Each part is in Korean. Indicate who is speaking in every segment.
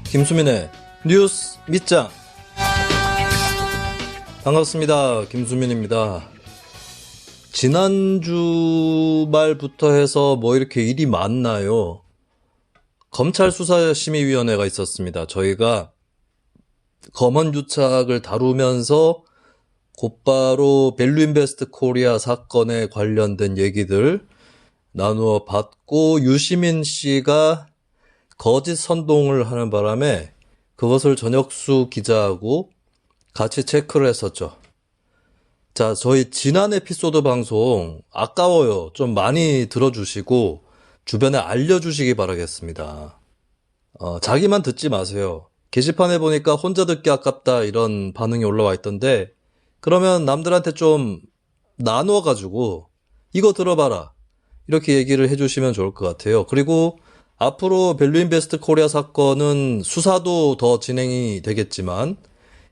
Speaker 1: 김수민의 뉴스 밑장. 반갑습니다. 김수민입니다. 지난주 말부터 해서 뭐 이렇게 일이 많나요? 검찰 수사심의위원회가 있었습니다. 저희가 검언유착을 다루면서 곧바로 밸류인베스트 코리아 사건에 관련된 얘기들 나누어 봤고, 유시민 씨가 거짓 선동을 하는 바람에 그것을 전혁수 기자하고 같이 체크를 했었죠. 자, 저희 지난 에피소드 방송 아까워요. 좀 많이 들어주시고 주변에 알려주시기 바라겠습니다. 자기만 듣지 마세요. 게시판에 보니까 혼자 듣기 아깝다 이런 반응이 올라와 있던데, 그러면 남들한테 좀 나눠가지고 이거 들어봐라 이렇게 얘기를 해주시면 좋을 것 같아요. 그리고 앞으로 밸류인베스트 코리아 사건은 수사도 더 진행이 되겠지만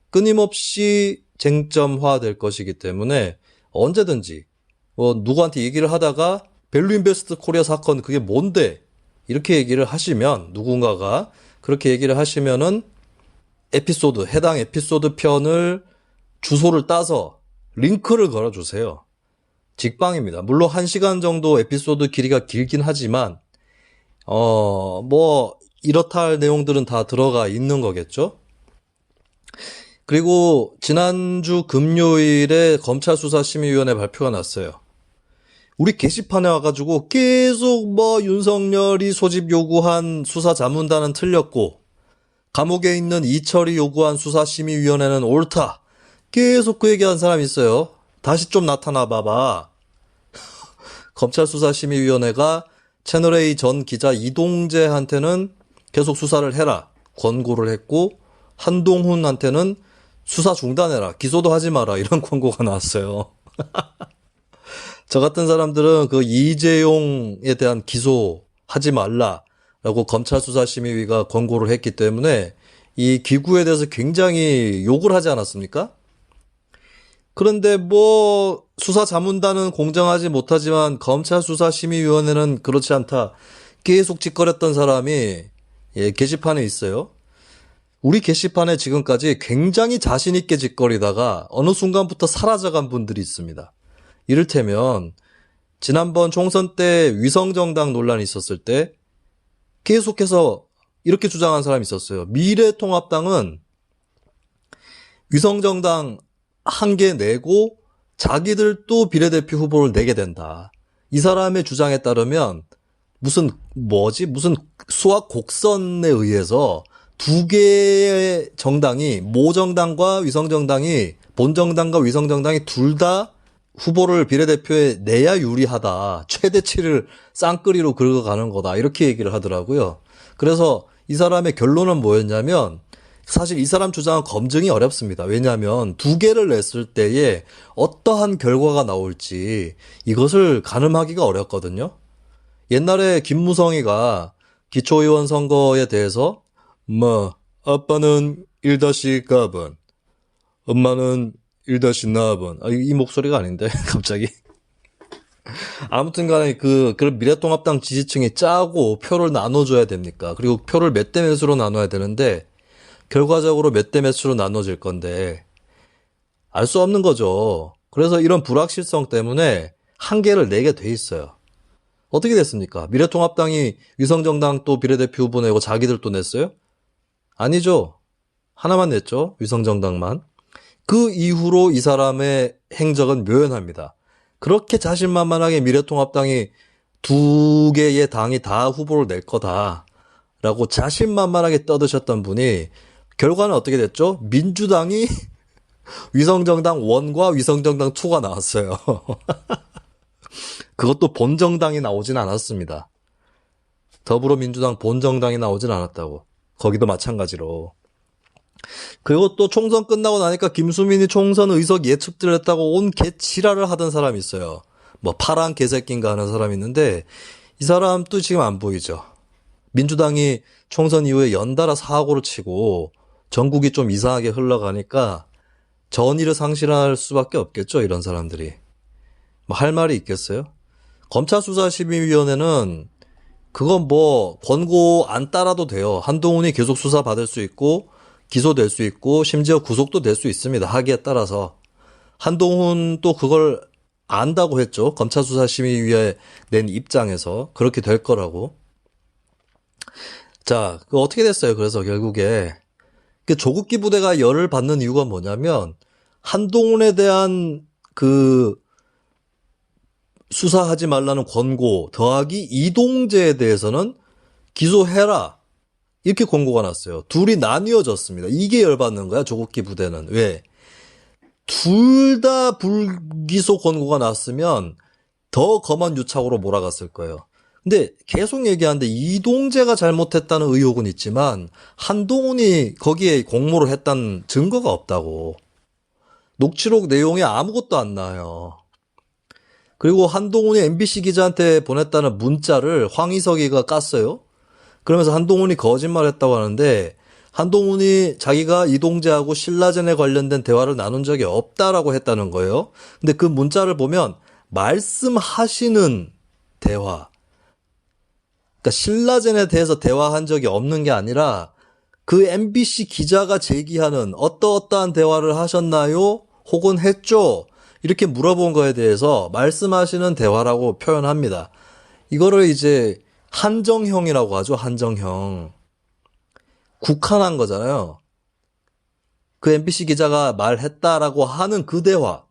Speaker 1: 끊임없이 쟁점화될 것이기 때문에 언제든지 누구한테 얘기를 하다가 밸류인베스트 코리아 사건 그게 뭔데 이렇게 얘기를 하시면, 누군가가 그렇게 얘기를 하시면은 해당 에피소드 편을 주소를 따서 링크를 걸어주세요. 직방입니다. 물론 1시간 정도 에피소드 길이가 길긴 하지만 이렇다 할 내용들은 다 들어가 있는 거겠죠? 그리고 지난주 금요일에 검찰수사심의위원회 발표가 났어요. 우리 게시판에 와가지고 계속 윤석열이 소집 요구한 수사자문단은 틀렸고 감옥에 있는 이철이 요구한 수사심의위원회는 옳다. 계속 그 얘기한 사람이 있어요. 다시 좀 나타나 봐봐. 검찰수사심의위원회가 채널A 전 기자 이동재한테는 계속 수사를 해라 권고를 했고, 한동훈한테는 수사 중단해라, 기소도 하지 마라 이런 권고가 나왔어요. 저 같은 사람들은 그 이재용에 대한 기소하지 말라라고 검찰수사심의위가 권고를 했기 때문에 이 기구에 대해서 굉장히 욕을 하지 않았습니까? 그런데 수사자문단은 공정하지 못하지만 검찰수사심의위원회는 그렇지 않다. 계속 짓거렸던 사람이 게시판에 있어요. 우리 게시판에 지금까지 굉장히 자신있게 짓거리다가 어느 순간부터 사라져간 분들이 있습니다. 이를테면 지난번 총선 때 위성정당 논란이 있었을 때 계속해서 이렇게 주장한 사람이 있었어요. 미래통합당은 위성정당 한 개 내고 자기들도 비례대표 후보를 내게 된다. 이 사람의 주장에 따르면 무슨 수학 곡선에 의해서 두 개의 정당이, 모정당과 위성정당이, 본정당과 위성정당이 둘 다 후보를 비례대표에 내야 유리하다. 최대치를 쌍끌이로 긁어가는 거다. 이렇게 얘기를 하더라고요. 그래서 이 사람의 결론은 뭐였냐면, 사실 이 사람 주장은 검증이 어렵습니다. 왜냐하면 두 개를 냈을 때에 어떠한 결과가 나올지 이것을 가늠하기가 어렵거든요. 옛날에 김무성이가 기초의원 선거에 대해서 아빠는 1-갑은, 엄마는 1-나은, 이 목소리가 아닌데 갑자기. 아무튼 간에 그런 미래통합당 지지층이 짜고 표를 나눠줘야 됩니까? 그리고 표를 몇 대 몇으로 나눠야 되는데 결과적으로 몇 대 몇으로 나눠질 건데 알 수 없는 거죠. 그래서 이런 불확실성 때문에 한 개를 내게 돼 있어요. 어떻게 됐습니까? 미래통합당이 위성정당 또 비례대표 후보 내고 자기들 또 냈어요? 아니죠. 하나만 냈죠. 위성정당만. 그 이후로 이 사람의 행적은 묘연합니다. 그렇게 자신만만하게 미래통합당이 두 개의 당이 다 후보를 낼 거다라고 자신만만하게 떠드셨던 분이 결과는 어떻게 됐죠? 민주당이 위성정당 1과 위성정당 2가 나왔어요. 그것도 본정당이 나오진 않았습니다. 더불어민주당 본정당이 나오진 않았다고. 거기도 마찬가지로. 그리고 또 총선 끝나고 나니까 김수민이 총선 의석 예측들 했다고 온 개지랄을 하던 사람이 있어요. 파란 개새끼인가 하는 사람이 있는데 이 사람도 지금 안 보이죠. 민주당이 총선 이후에 연달아 사고를 치고 전국이 좀 이상하게 흘러가니까 전의를 상실할 수밖에 없겠죠. 이런 사람들이. 할 말이 있겠어요? 검찰수사심의위원회는 그건 뭐 권고 안 따라도 돼요. 한동훈이 계속 수사 받을 수 있고 기소될 수 있고 심지어 구속도 될 수 있습니다. 하기에 따라서. 한동훈 또 그걸 안다고 했죠. 검찰수사심의위에 낸 입장에서 그렇게 될 거라고. 자, 그 어떻게 됐어요? 그래서 결국에 그 조국기 부대가 열을 받는 이유가 뭐냐면 한동훈에 대한 그 수사하지 말라는 권고 더하기 이동재에 대해서는 기소해라. 이렇게 권고가 났어요. 둘이 나뉘어졌습니다. 이게 열받는 거야, 조국기 부대는. 왜? 둘 다 불기소 권고가 났으면 더 검언 유착으로 몰아갔을 거예요. 근데 계속 얘기하는데 이동재가 잘못했다는 의혹은 있지만 한동훈이 거기에 공모를 했다는 증거가 없다고. 녹취록 내용에 아무것도 안 나와요. 그리고 한동훈이 MBC 기자한테 보냈다는 문자를 황희석이가 깠어요. 그러면서 한동훈이 거짓말했다고 하는데 한동훈이 자기가 이동재하고 신라젠에 관련된 대화를 나눈 적이 없다라고 했다는 거예요. 근데 그 문자를 보면 말씀하시는 대화, 그러니까 신라젠에 대해서 대화한 적이 없는 게 아니라 그 MBC 기자가 제기하는 어떠어떠한 대화를 하셨나요? 혹은 했죠? 이렇게 물어본 거에 대해서 말씀하시는 대화라고 표현합니다. 이거를 이제 한정형이라고 하죠. 한정형. 국한한 거잖아요. 그 MBC 기자가 말했다라고 하는 그 대화.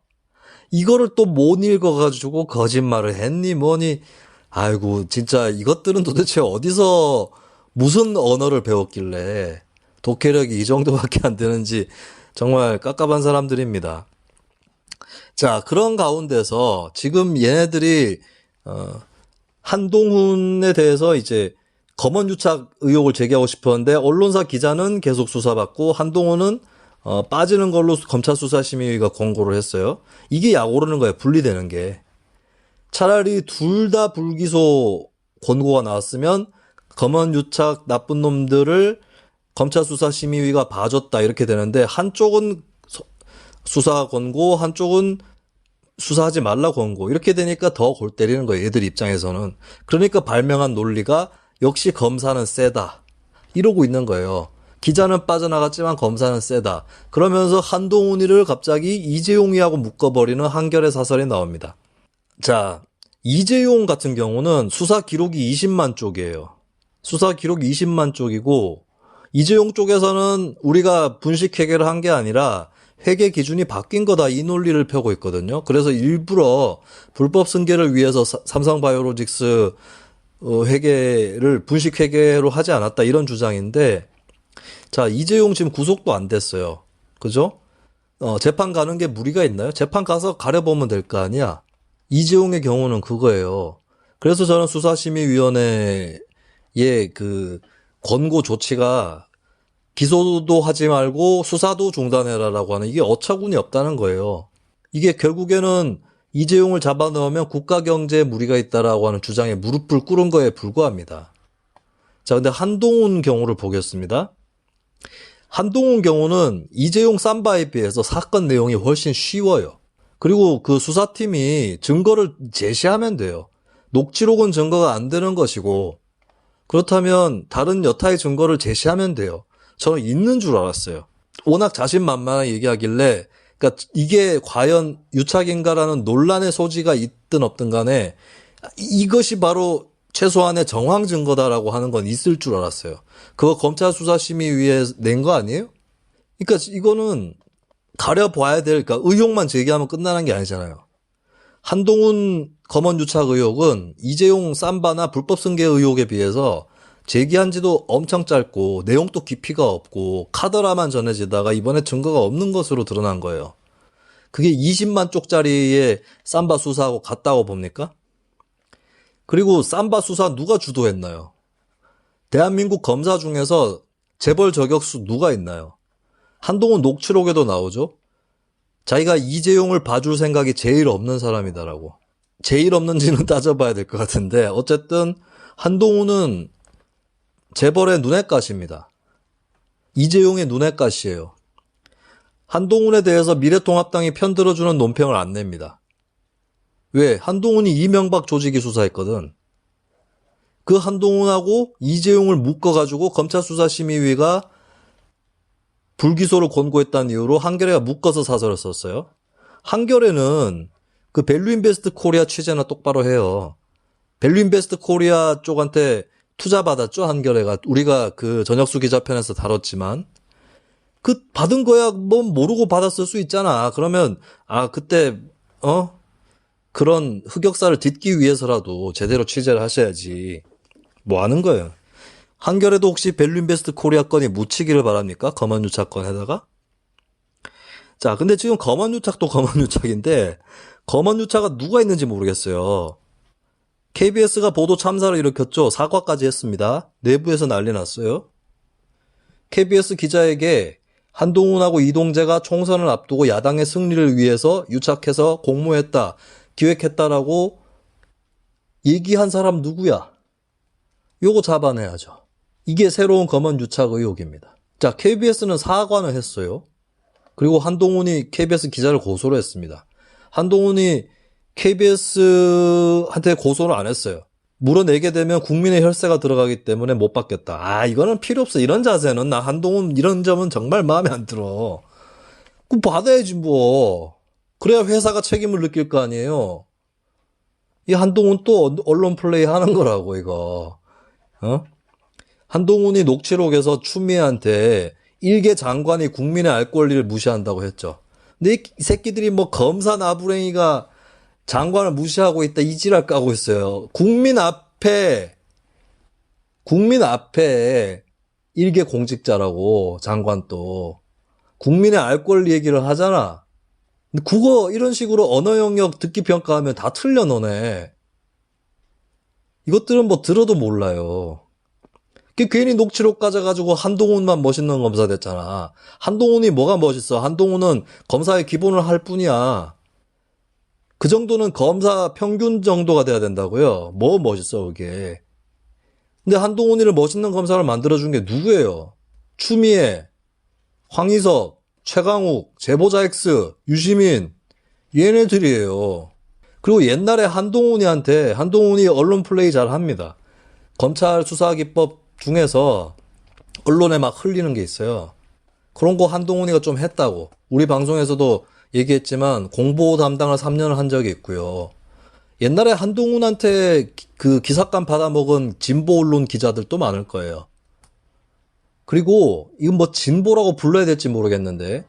Speaker 1: 이거를 또 못 읽어가지고 거짓말을 했니 뭐니. 아이고 진짜 이것들은 도대체 어디서 무슨 언어를 배웠길래 독해력이 이 정도밖에 안 되는지 정말 깝깝한 사람들입니다. 자, 그런 가운데서 지금 얘네들이 한동훈에 대해서 이제 검언유착 의혹을 제기하고 싶었는데 언론사 기자는 계속 수사받고 한동훈은 빠지는 걸로 검찰수사심의위가 권고를 했어요. 이게 약 오르는 거예요. 분리되는 게. 차라리 둘 다 불기소 권고가 나왔으면 검언유착 나쁜 놈들을 검찰수사심의위가 봐줬다 이렇게 되는데 한쪽은 수사 권고, 한쪽은 수사하지 말라 권고. 이렇게 되니까 더 골 때리는 거예요. 얘들 입장에서는. 그러니까 발명한 논리가 역시 검사는 세다. 이러고 있는 거예요. 기자는 빠져나갔지만 검사는 세다. 그러면서 한동훈이를 갑자기 이재용이하고 묶어버리는 한결의 사설이 나옵니다. 자, 이재용 같은 경우는 수사 기록이 20만 쪽이에요. 수사 기록이 20만 쪽이고 이재용 쪽에서는 우리가 분식 회계를 한 게 아니라 회계 기준이 바뀐 거다 이 논리를 펴고 있거든요. 그래서 일부러 불법 승계를 위해서 삼성바이오로직스 회계를 분식 회계로 하지 않았다 이런 주장인데 자 이재용 지금 구속도 안 됐어요. 그죠? 재판 가는 게 무리가 있나요? 재판 가서 가려보면 될 거 아니야. 이재용의 경우는 그거예요. 그래서 저는 수사심의위원회의 그 권고 조치가 기소도 하지 말고 수사도 중단해라라고 하는 이게 어처구니 없다는 거예요. 이게 결국에는 이재용을 잡아넣으면 국가경제에 무리가 있다라고 하는 주장에 무릎을 꿇은 거에 불과합니다. 자, 근데 한동훈 경우를 보겠습니다. 한동훈 경우는 이재용 쌈바에 비해서 사건 내용이 훨씬 쉬워요. 그리고 그 수사팀이 증거를 제시하면 돼요. 녹취록은 증거가 안 되는 것이고 그렇다면 다른 여타의 증거를 제시하면 돼요. 저는 있는 줄 알았어요. 워낙 자신만만하게 얘기하길래 그러니까 이게 과연 유착인가라는 논란의 소지가 있든 없든 간에 이것이 바로 최소한의 정황 증거다라고 하는 건 있을 줄 알았어요. 그거 검찰수사심의위에 낸 거 아니에요? 그러니까 이거는 가려봐야 될, 그러니까 의혹만 제기하면 끝나는 게 아니잖아요. 한동훈 검언유착 의혹은 이재용 쌈바나 불법 승계 의혹에 비해서 제기한 지도 엄청 짧고 내용도 깊이가 없고 카더라만 전해지다가 이번에 증거가 없는 것으로 드러난 거예요. 그게 20만 쪽짜리의 쌈바 수사하고 같다고 봅니까? 그리고 쌈바 수사 누가 주도했나요? 대한민국 검사 중에서 재벌 저격수 누가 있나요? 한동훈 녹취록에도 나오죠. 자기가 이재용을 봐줄 생각이 제일 없는 사람이다라고. 제일 없는지는 따져봐야 될 것 같은데 어쨌든 한동훈은 재벌의 눈엣가시입니다. 이재용의 눈엣가시예요. 한동훈에 대해서 미래통합당이 편들어주는 논평을 안 냅니다. 왜? 한동훈이 이명박 조직이 수사했거든. 그 한동훈하고 이재용을 묶어가지고 검찰수사심의위가 불기소를 권고했다는 이유로 한겨레가 묶어서 사설을 썼어요. 한겨레는 그 밸류인베스트 코리아 취재나 똑바로 해요. 밸류인베스트 코리아 쪽한테 투자 받았죠, 한겨레가. 우리가 그 전혁수 기자편에서 다뤘지만. 그 받은 거야 뭐 모르고 받았을 수 있잖아. 그러면 그때 그런 흑역사를 딛기 위해서라도 제대로 취재를 하셔야지. 뭐 하는 거예요. 한겨레도 혹시 밸류인베스트 코리아 건이 묻히기를 바랍니까? 검언유착 건에다가. 자, 근데 지금 검언유착도 검언유착인데 검언유착가 누가 있는지 모르겠어요. KBS가 보도 참사를 일으켰죠. 사과까지 했습니다. 내부에서 난리 났어요. KBS 기자에게 한동훈하고 이동재가 총선을 앞두고 야당의 승리를 위해서 유착해서 공모했다, 기획했다라고 얘기한 사람 누구야? 요거 잡아내야죠. 이게 새로운 검언유착 의혹입니다. 자, KBS는 사과는 했어요. 그리고 한동훈이 KBS 기자를 고소를 했습니다. 한동훈이 KBS한테 고소를 안 했어요. 물어내게 되면 국민의 혈세가 들어가기 때문에 못 받겠다. 이거는 필요 없어. 이런 자세는 나 한동훈 이런 점은 정말 마음에 안 들어. 그럼 받아야지 뭐. 그래야 회사가 책임을 느낄 거 아니에요. 이 한동훈 또 언론 플레이 하는 거라고 이거. 한동훈이 녹취록에서 추미애한테 일개 장관이 국민의 알 권리를 무시한다고 했죠. 근데 이 새끼들이 뭐 검사 나부랭이가 장관을 무시하고 있다 이 지랄 까고 있어요. 국민 앞에 일개 공직자라고 장관 또 국민의 알 권리 얘기를 하잖아. 근데 국어 이런 식으로 언어 영역 듣기 평가하면 다 틀려 너네. 이것들은 뭐 들어도 몰라요. 괜히 녹취록 가져가지고 한동훈만 멋있는 검사 됐잖아. 한동훈이 뭐가 멋있어? 한동훈은 검사의 기본을 할 뿐이야. 그 정도는 검사 평균 정도가 돼야 된다고요. 뭐 멋있어 그게. 근데 한동훈이를 멋있는 검사를 만들어준 게 누구예요? 추미애, 황희석, 최강욱, 제보자 X, 유시민 얘네들이에요. 그리고 옛날에 한동훈이 언론 플레이 잘 합니다. 검찰 수사기법 중에서 언론에 막 흘리는 게 있어요. 그런 거 한동훈이가 좀 했다고. 우리 방송에서도 얘기했지만 공보 담당을 3년을 한 적이 있고요. 옛날에 한동훈한테 그 기사감 받아먹은 진보 언론 기자들도 많을 거예요. 그리고 이건 뭐 진보라고 불러야 될지 모르겠는데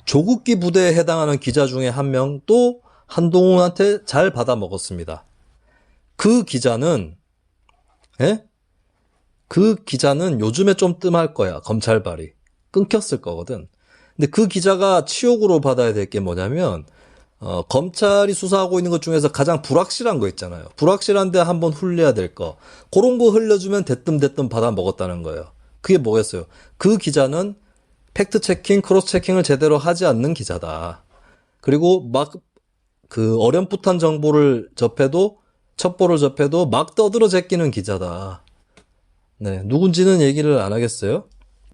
Speaker 1: 조국기 부대에 해당하는 기자 중에 한 명 또 한동훈한테 잘 받아먹었습니다. 그 기자는 요즘에 좀 뜸할 거야. 검찰발이 끊겼을 거거든. 근데 그 기자가 치욕으로 받아야 될 게 뭐냐면 검찰이 수사하고 있는 것 중에서 가장 불확실한 거 있잖아요. 불확실한데 한번 흘려야 될 거. 그런 거 흘려주면 대뜸 받아 먹었다는 거예요. 그게 뭐겠어요? 그 기자는 팩트 체킹, 크로스 체킹을 제대로 하지 않는 기자다. 그리고 막 그 어렴풋한 정보를 첩보를 접해도 막 떠들어 제끼는 기자다. 네, 누군지는 얘기를 안 하겠어요?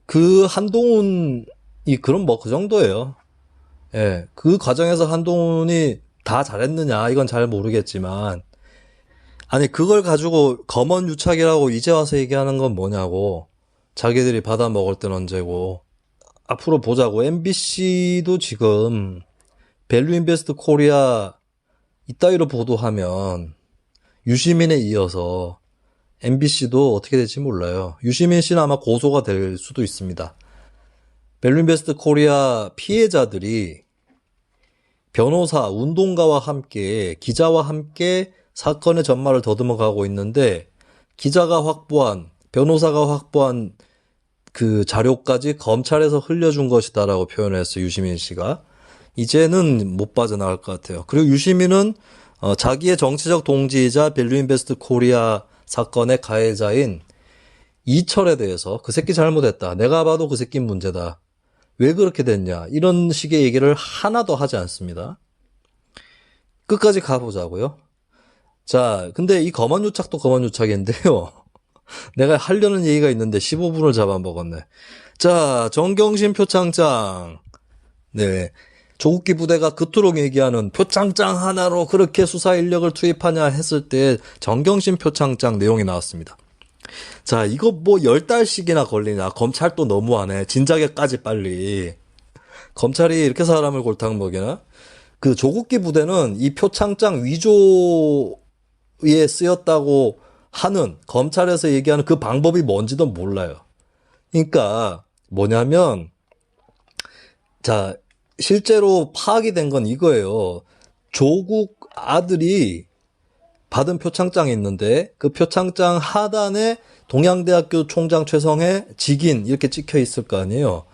Speaker 1: 그 한동훈이 그럼 뭐 그 정도예요. 예, 그 과정에서 한동훈이 다 잘했느냐 이건 잘 모르겠지만 아니 그걸 가지고 검언유착이라고 이제 와서 얘기하는 건 뭐냐고. 자기들이 받아먹을 땐 언제고. 앞으로 보자고. MBC도 지금 밸류인베스트 코리아 이따위로 보도하면 유시민에 이어서 MBC도 어떻게 될지 몰라요. 유시민 씨는 아마 고소가 될 수도 있습니다. 밸류인베스트 코리아 피해자들이 변호사, 운동가와 함께 기자와 함께 사건의 전말을 더듬어 가고 있는데 변호사가 확보한 그 자료까지 검찰에서 흘려준 것이다라고 표현을 했어요. 유시민 씨가. 이제는 못 빠져나갈 것 같아요. 그리고 유시민은 자기의 정치적 동지이자 밸류인베스트 코리아 사건의 가해자인 이철에 대해서 그 새끼 잘못했다. 내가 봐도 그 새끼 문제다. 왜 그렇게 됐냐. 이런 식의 얘기를 하나도 하지 않습니다. 끝까지 가보자고요. 자, 근데 이 검언유착도 검언유착인데요. 내가 하려는 얘기가 있는데 15분을 잡아먹었네. 자, 정경심 표창장. 네. 조국기 부대가 그토록 얘기하는 표창장 하나로 그렇게 수사 인력을 투입하냐 했을 때 정경심 표창장 내용이 나왔습니다. 자, 이거 뭐 10달씩이나 걸리냐. 검찰도 너무하네. 진작에까지 빨리. 검찰이 이렇게 사람을 골탕 먹이나? 그 조국기 부대는 이 표창장 위조에 쓰였다고 하는 검찰에서 얘기하는 그 방법이 뭔지도 몰라요. 그러니까 뭐냐면 자, 실제로 파악이 된 건 이거예요. 조국 아들이 받은 표창장이 있는데 그 표창장 하단에 동양대학교 총장 최성해 직인 이렇게 찍혀 있을 거 아니에요.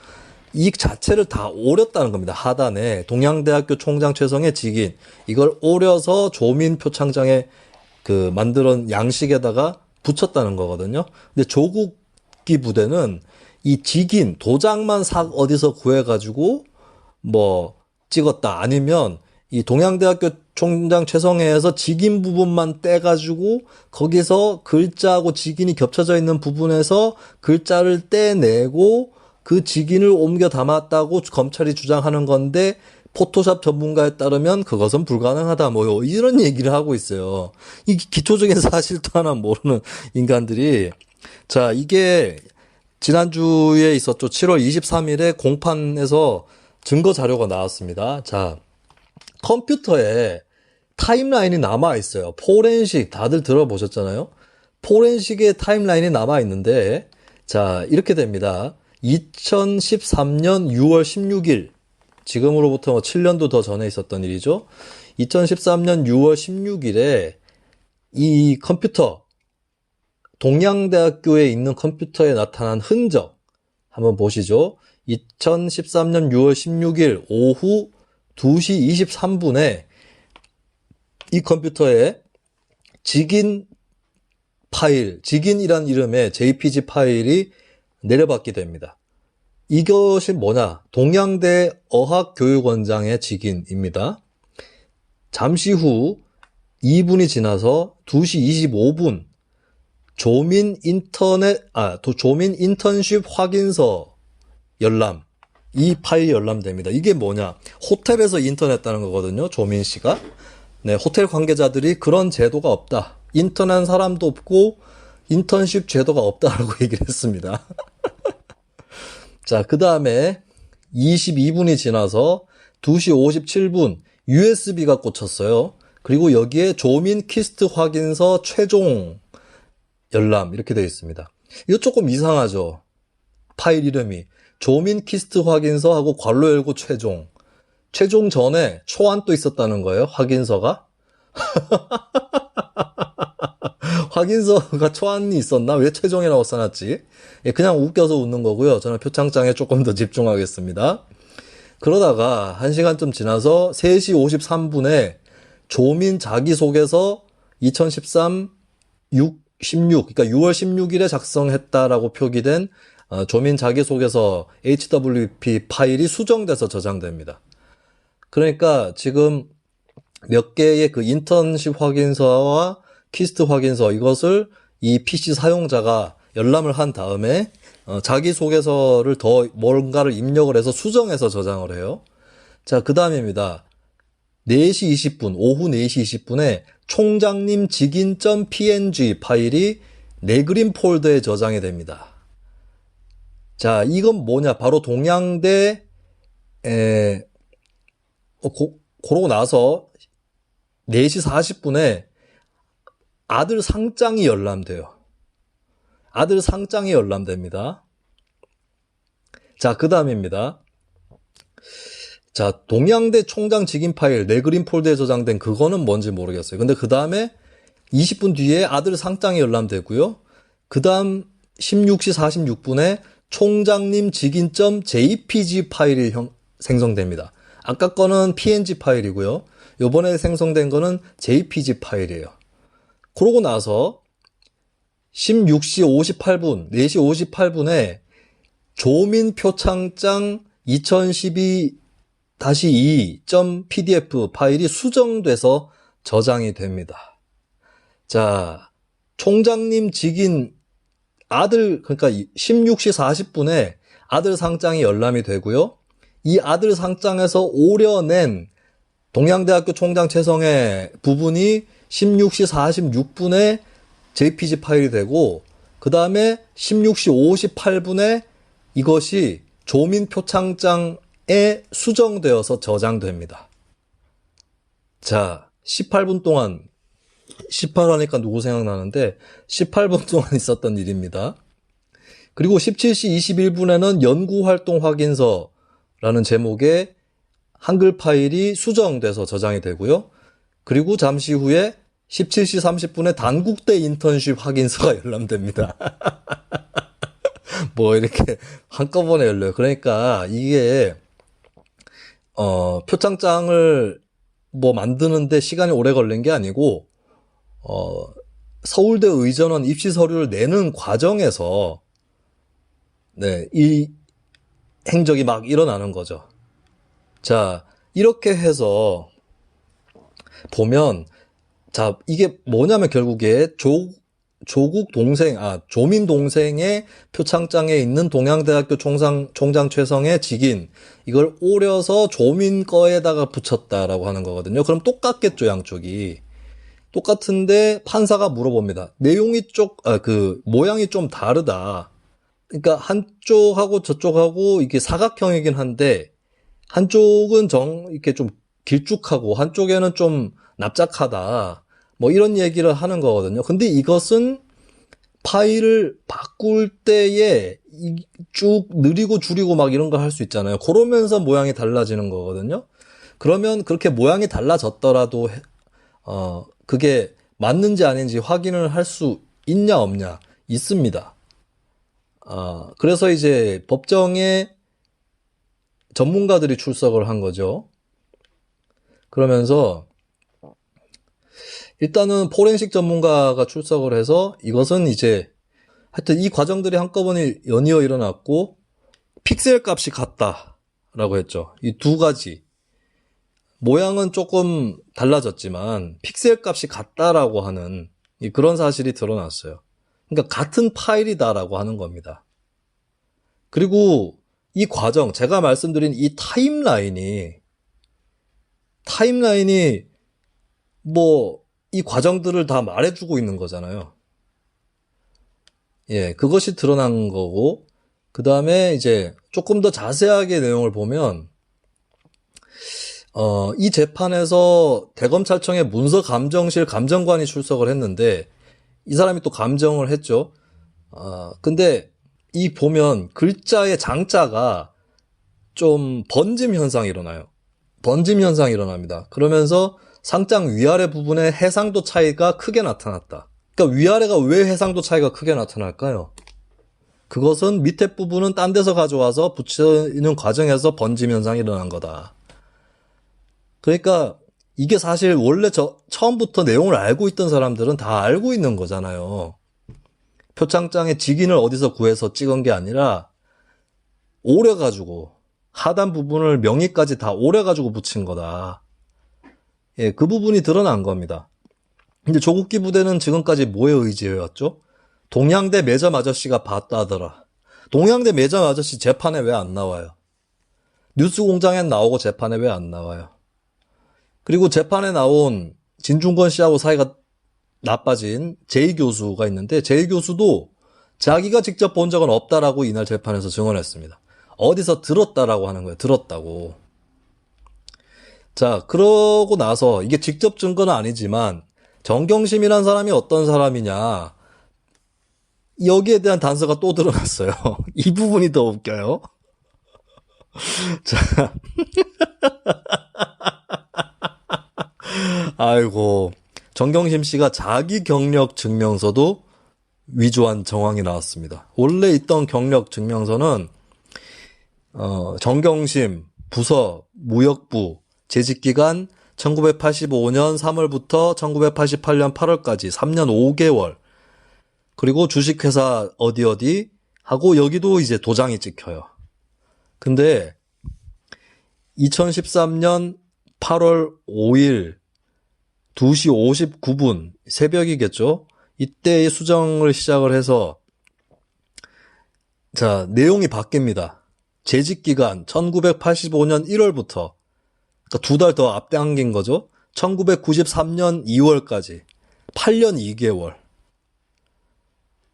Speaker 1: 이 자체를 다 오렸다는 겁니다. 하단에 동양대학교 총장 최성해 직인 이걸 오려서 조민 표창장에 그 만드는 양식에다가 붙였다는 거거든요. 근데 조국기 부대는 이 직인 도장만 어디서 구해가지고 뭐 찍었다 아니면 이 동양대학교 총장 최성해에서 직인 부분만 떼가지고 거기서 글자하고 직인이 겹쳐져 있는 부분에서 글자를 떼내고 그 직인을 옮겨 담았다고 검찰이 주장하는 건데 포토샵 전문가에 따르면 그것은 불가능하다 뭐 이런 얘기를 하고 있어요. 이 기초적인 사실도 하나 모르는 인간들이. 자, 이게 지난주에 있었죠. 7월 23일에 공판에서 증거 자료가 나왔습니다. 자, 컴퓨터에 타임라인이 남아 있어요. 포렌식 다들 들어보셨잖아요. 포렌식의 타임라인이 남아 있는데 자, 이렇게 됩니다. 2013년 6월 16일 지금으로부터 7년도 더 전에 있었던 일이죠. 2013년 6월 16일에 이 컴퓨터 동양대학교에 있는 컴퓨터에 나타난 흔적 한번 보시죠. 2013년 6월 16일 오후 2시 23분에 이 컴퓨터에 직인 파일, 직인이란 이름의 JPG 파일이 내려받게 됩니다. 이것이 뭐냐? 동양대 어학교육원장의 직인입니다. 잠시 후 2분이 지나서 2시 25분 조민 인턴십 확인서 열람. 이 파일이 열람됩니다. 이게 뭐냐? 호텔에서 인턴했다는 거거든요. 조민 씨가. 네, 호텔 관계자들이 그런 제도가 없다. 인턴한 사람도 없고 인턴십 제도가 없다라고 얘기를 했습니다. 자, 그 다음에 22분이 지나서 2시 57분 USB가 꽂혔어요. 그리고 여기에 조민 키스트 확인서 최종 열람 이렇게 되어 있습니다. 이거 조금 이상하죠? 파일 이름이 조민 키스트 확인서하고 괄호 열고 최종 전에 초안도 있었다는 거예요. 확인서가. 확인서가 초안이 있었나? 왜 최종이라고 써놨지? 예, 그냥 웃겨서 웃는 거고요. 저는 표창장에 조금 더 집중하겠습니다. 그러다가 1시간쯤 지나서 3시 53분에 조민 자기소개서 2013 16, 그러니까 6월 16일에 작성했다라고 표기된 조민 자기소개서 HWP 파일이 수정돼서 저장됩니다. 그러니까 지금 몇 개의 그 인턴십 확인서와 키스트 확인서 이것을 이 PC 사용자가 열람을 한 다음에 자기소개서를 더 뭔가를 입력을 해서 수정해서 저장을 해요. 자, 그 다음입니다. 4시 20분, 오후 4시 20분에 총장님 직인.png 파일이 네그린 폴더에 저장이 됩니다. 자, 이건 뭐냐? 바로 동양대, 그러고 나서 4시 40분에 아들 상장이 열람돼요. 아들 상장이 열람됩니다. 자, 그 다음입니다. 자, 동양대 총장 직인 파일 네그린 폴더에 저장된 그거는 뭔지 모르겠어요. 근데 그 다음에 20분 뒤에 아들 상장이 열람되고요. 그 다음 16시 46분에 총장님 직인.jpg 파일이 생성됩니다. 아까 거는 png 파일이고요. 요번에 생성된 거는 jpg 파일이에요. 그러고 나서 16시 58분, 4시 58분에 조민 표창장 2012-2.pdf 파일이 수정돼서 저장이 됩니다. 자, 총장님 직인 아들, 그러니까 16시 40분에 아들 상장이 열람이 되고요. 이 아들 상장에서 오려낸 동양대학교 총장 최성해 부분이 16시 46분에 JPG 파일이 되고 그 다음에 16시 58분에 이것이 조민 표창장에 수정되어서 저장됩니다. 자, 18분 동안, 18하니까 누구 생각나는데 18분 동안 있었던 일입니다. 그리고 17시 21분에는 연구활동 확인서라는 제목의 한글 파일이 수정돼서 저장이 되고요. 그리고 잠시 후에 17시 30분에 단국대 인턴십 확인서가 열람됩니다. 뭐 이렇게 한꺼번에 열려요. 그러니까 이게 표창장을 뭐 만드는데 시간이 오래 걸린 게 아니고 서울대 의전원 입시 서류를 내는 과정에서 이 행적이 막 일어나는 거죠. 자, 이렇게 해서 보면, 자, 이게 뭐냐면 결국에 조국 동생, 조민 동생의 표창장에 있는 동양대학교 총장 최성의 직인, 이걸 오려서 조민 거에다가 붙였다라고 하는 거거든요. 그럼 똑같겠죠, 양쪽이. 똑같은데 판사가 물어봅니다. 내용이 모양이 좀 다르다. 그러니까 한쪽하고 저쪽하고 이게 사각형이긴 한데, 한쪽은 이렇게 좀 길쭉하고 한쪽에는 좀 납작하다. 뭐 이런 얘기를 하는 거거든요. 근데 이것은 파일을 바꿀 때에 쭉 느리고 줄이고 막 이런 거 할 수 있잖아요. 그러면서 모양이 달라지는 거거든요. 그러면 그렇게 모양이 달라졌더라도 그게 맞는지 아닌지 확인을 할 수 있냐 없냐? 있습니다. 그래서 이제 법정에 전문가들이 출석을 한 거죠. 그러면서 일단은 포렌식 전문가가 출석을 해서 이것은 이제 하여튼 이 과정들이 한꺼번에 연이어 일어났고 픽셀 값이 같다라고 했죠. 이 두 가지 모양은 조금 달라졌지만 픽셀 값이 같다라고 하는 그런 사실이 드러났어요. 그러니까 같은 파일이다라고 하는 겁니다. 그리고 이 과정, 제가 말씀드린 이 타임라인이 뭐 이 과정들을 다 말해주고 있는 거잖아요. 예, 그것이 드러난 거고, 그 다음에 이제 조금 더 자세하게 내용을 보면, 이 재판에서 대검찰청의 문서감정실 감정관이 출석을 했는데, 이 사람이 또 감정을 했죠. 근데 이 보면 글자의 장자가 좀 번짐 현상이 일어나요. 번짐 현상이 일어납니다. 그러면서 상장 위아래 부분에 해상도 차이가 크게 나타났다. 그러니까 위아래가 왜 해상도 차이가 크게 나타날까요? 그것은 밑에 부분은 딴 데서 가져와서 붙이는 과정에서 번짐 현상이 일어난 거다. 그러니까 이게 사실 원래 처음부터 내용을 알고 있던 사람들은 다 알고 있는 거잖아요. 표창장의 직인을 어디서 구해서 찍은 게 아니라 오려가지고 하단 부분을 명의까지 다 오려가지고 붙인 거다. 예, 그 부분이 드러난 겁니다. 근데 조국기 부대는 지금까지 뭐에 의지해왔죠? 동양대 매점 아저씨가 봤다더라. 동양대 매점 아저씨 재판에 왜 안 나와요? 뉴스공장엔 나오고 재판에 왜 안 나와요? 그리고 재판에 나온 진중권 씨하고 사이가 나빠진 제이 교수가 있는데 제이 교수도 자기가 직접 본 적은 없다라고 이날 재판에서 증언했습니다. 어디서 들었다라고 하는 거예요. 들었다고. 자, 그러고 나서 이게 직접 증거는 아니지만 정경심이라는 사람이 어떤 사람이냐 여기에 대한 단서가 또 드러났어요. 이 부분이 더 웃겨요. 자, 아이고, 정경심 씨가 자기 경력 증명서도 위조한 정황이 나왔습니다. 원래 있던 경력 증명서는 정경심 부서 무역부 재직기간 1985년 3월부터 1988년 8월까지 3년 5개월 그리고 주식회사 어디 하고 여기도 이제 도장이 찍혀요. 근데 2013년 8월 5일 2시 59분 새벽이겠죠. 이때 수정을 시작을 해서 자 내용이 바뀝니다. 재직기간 1985년 1월부터 그러니까 2달 더 앞당긴 거죠. 1993년 2월까지 8년 2개월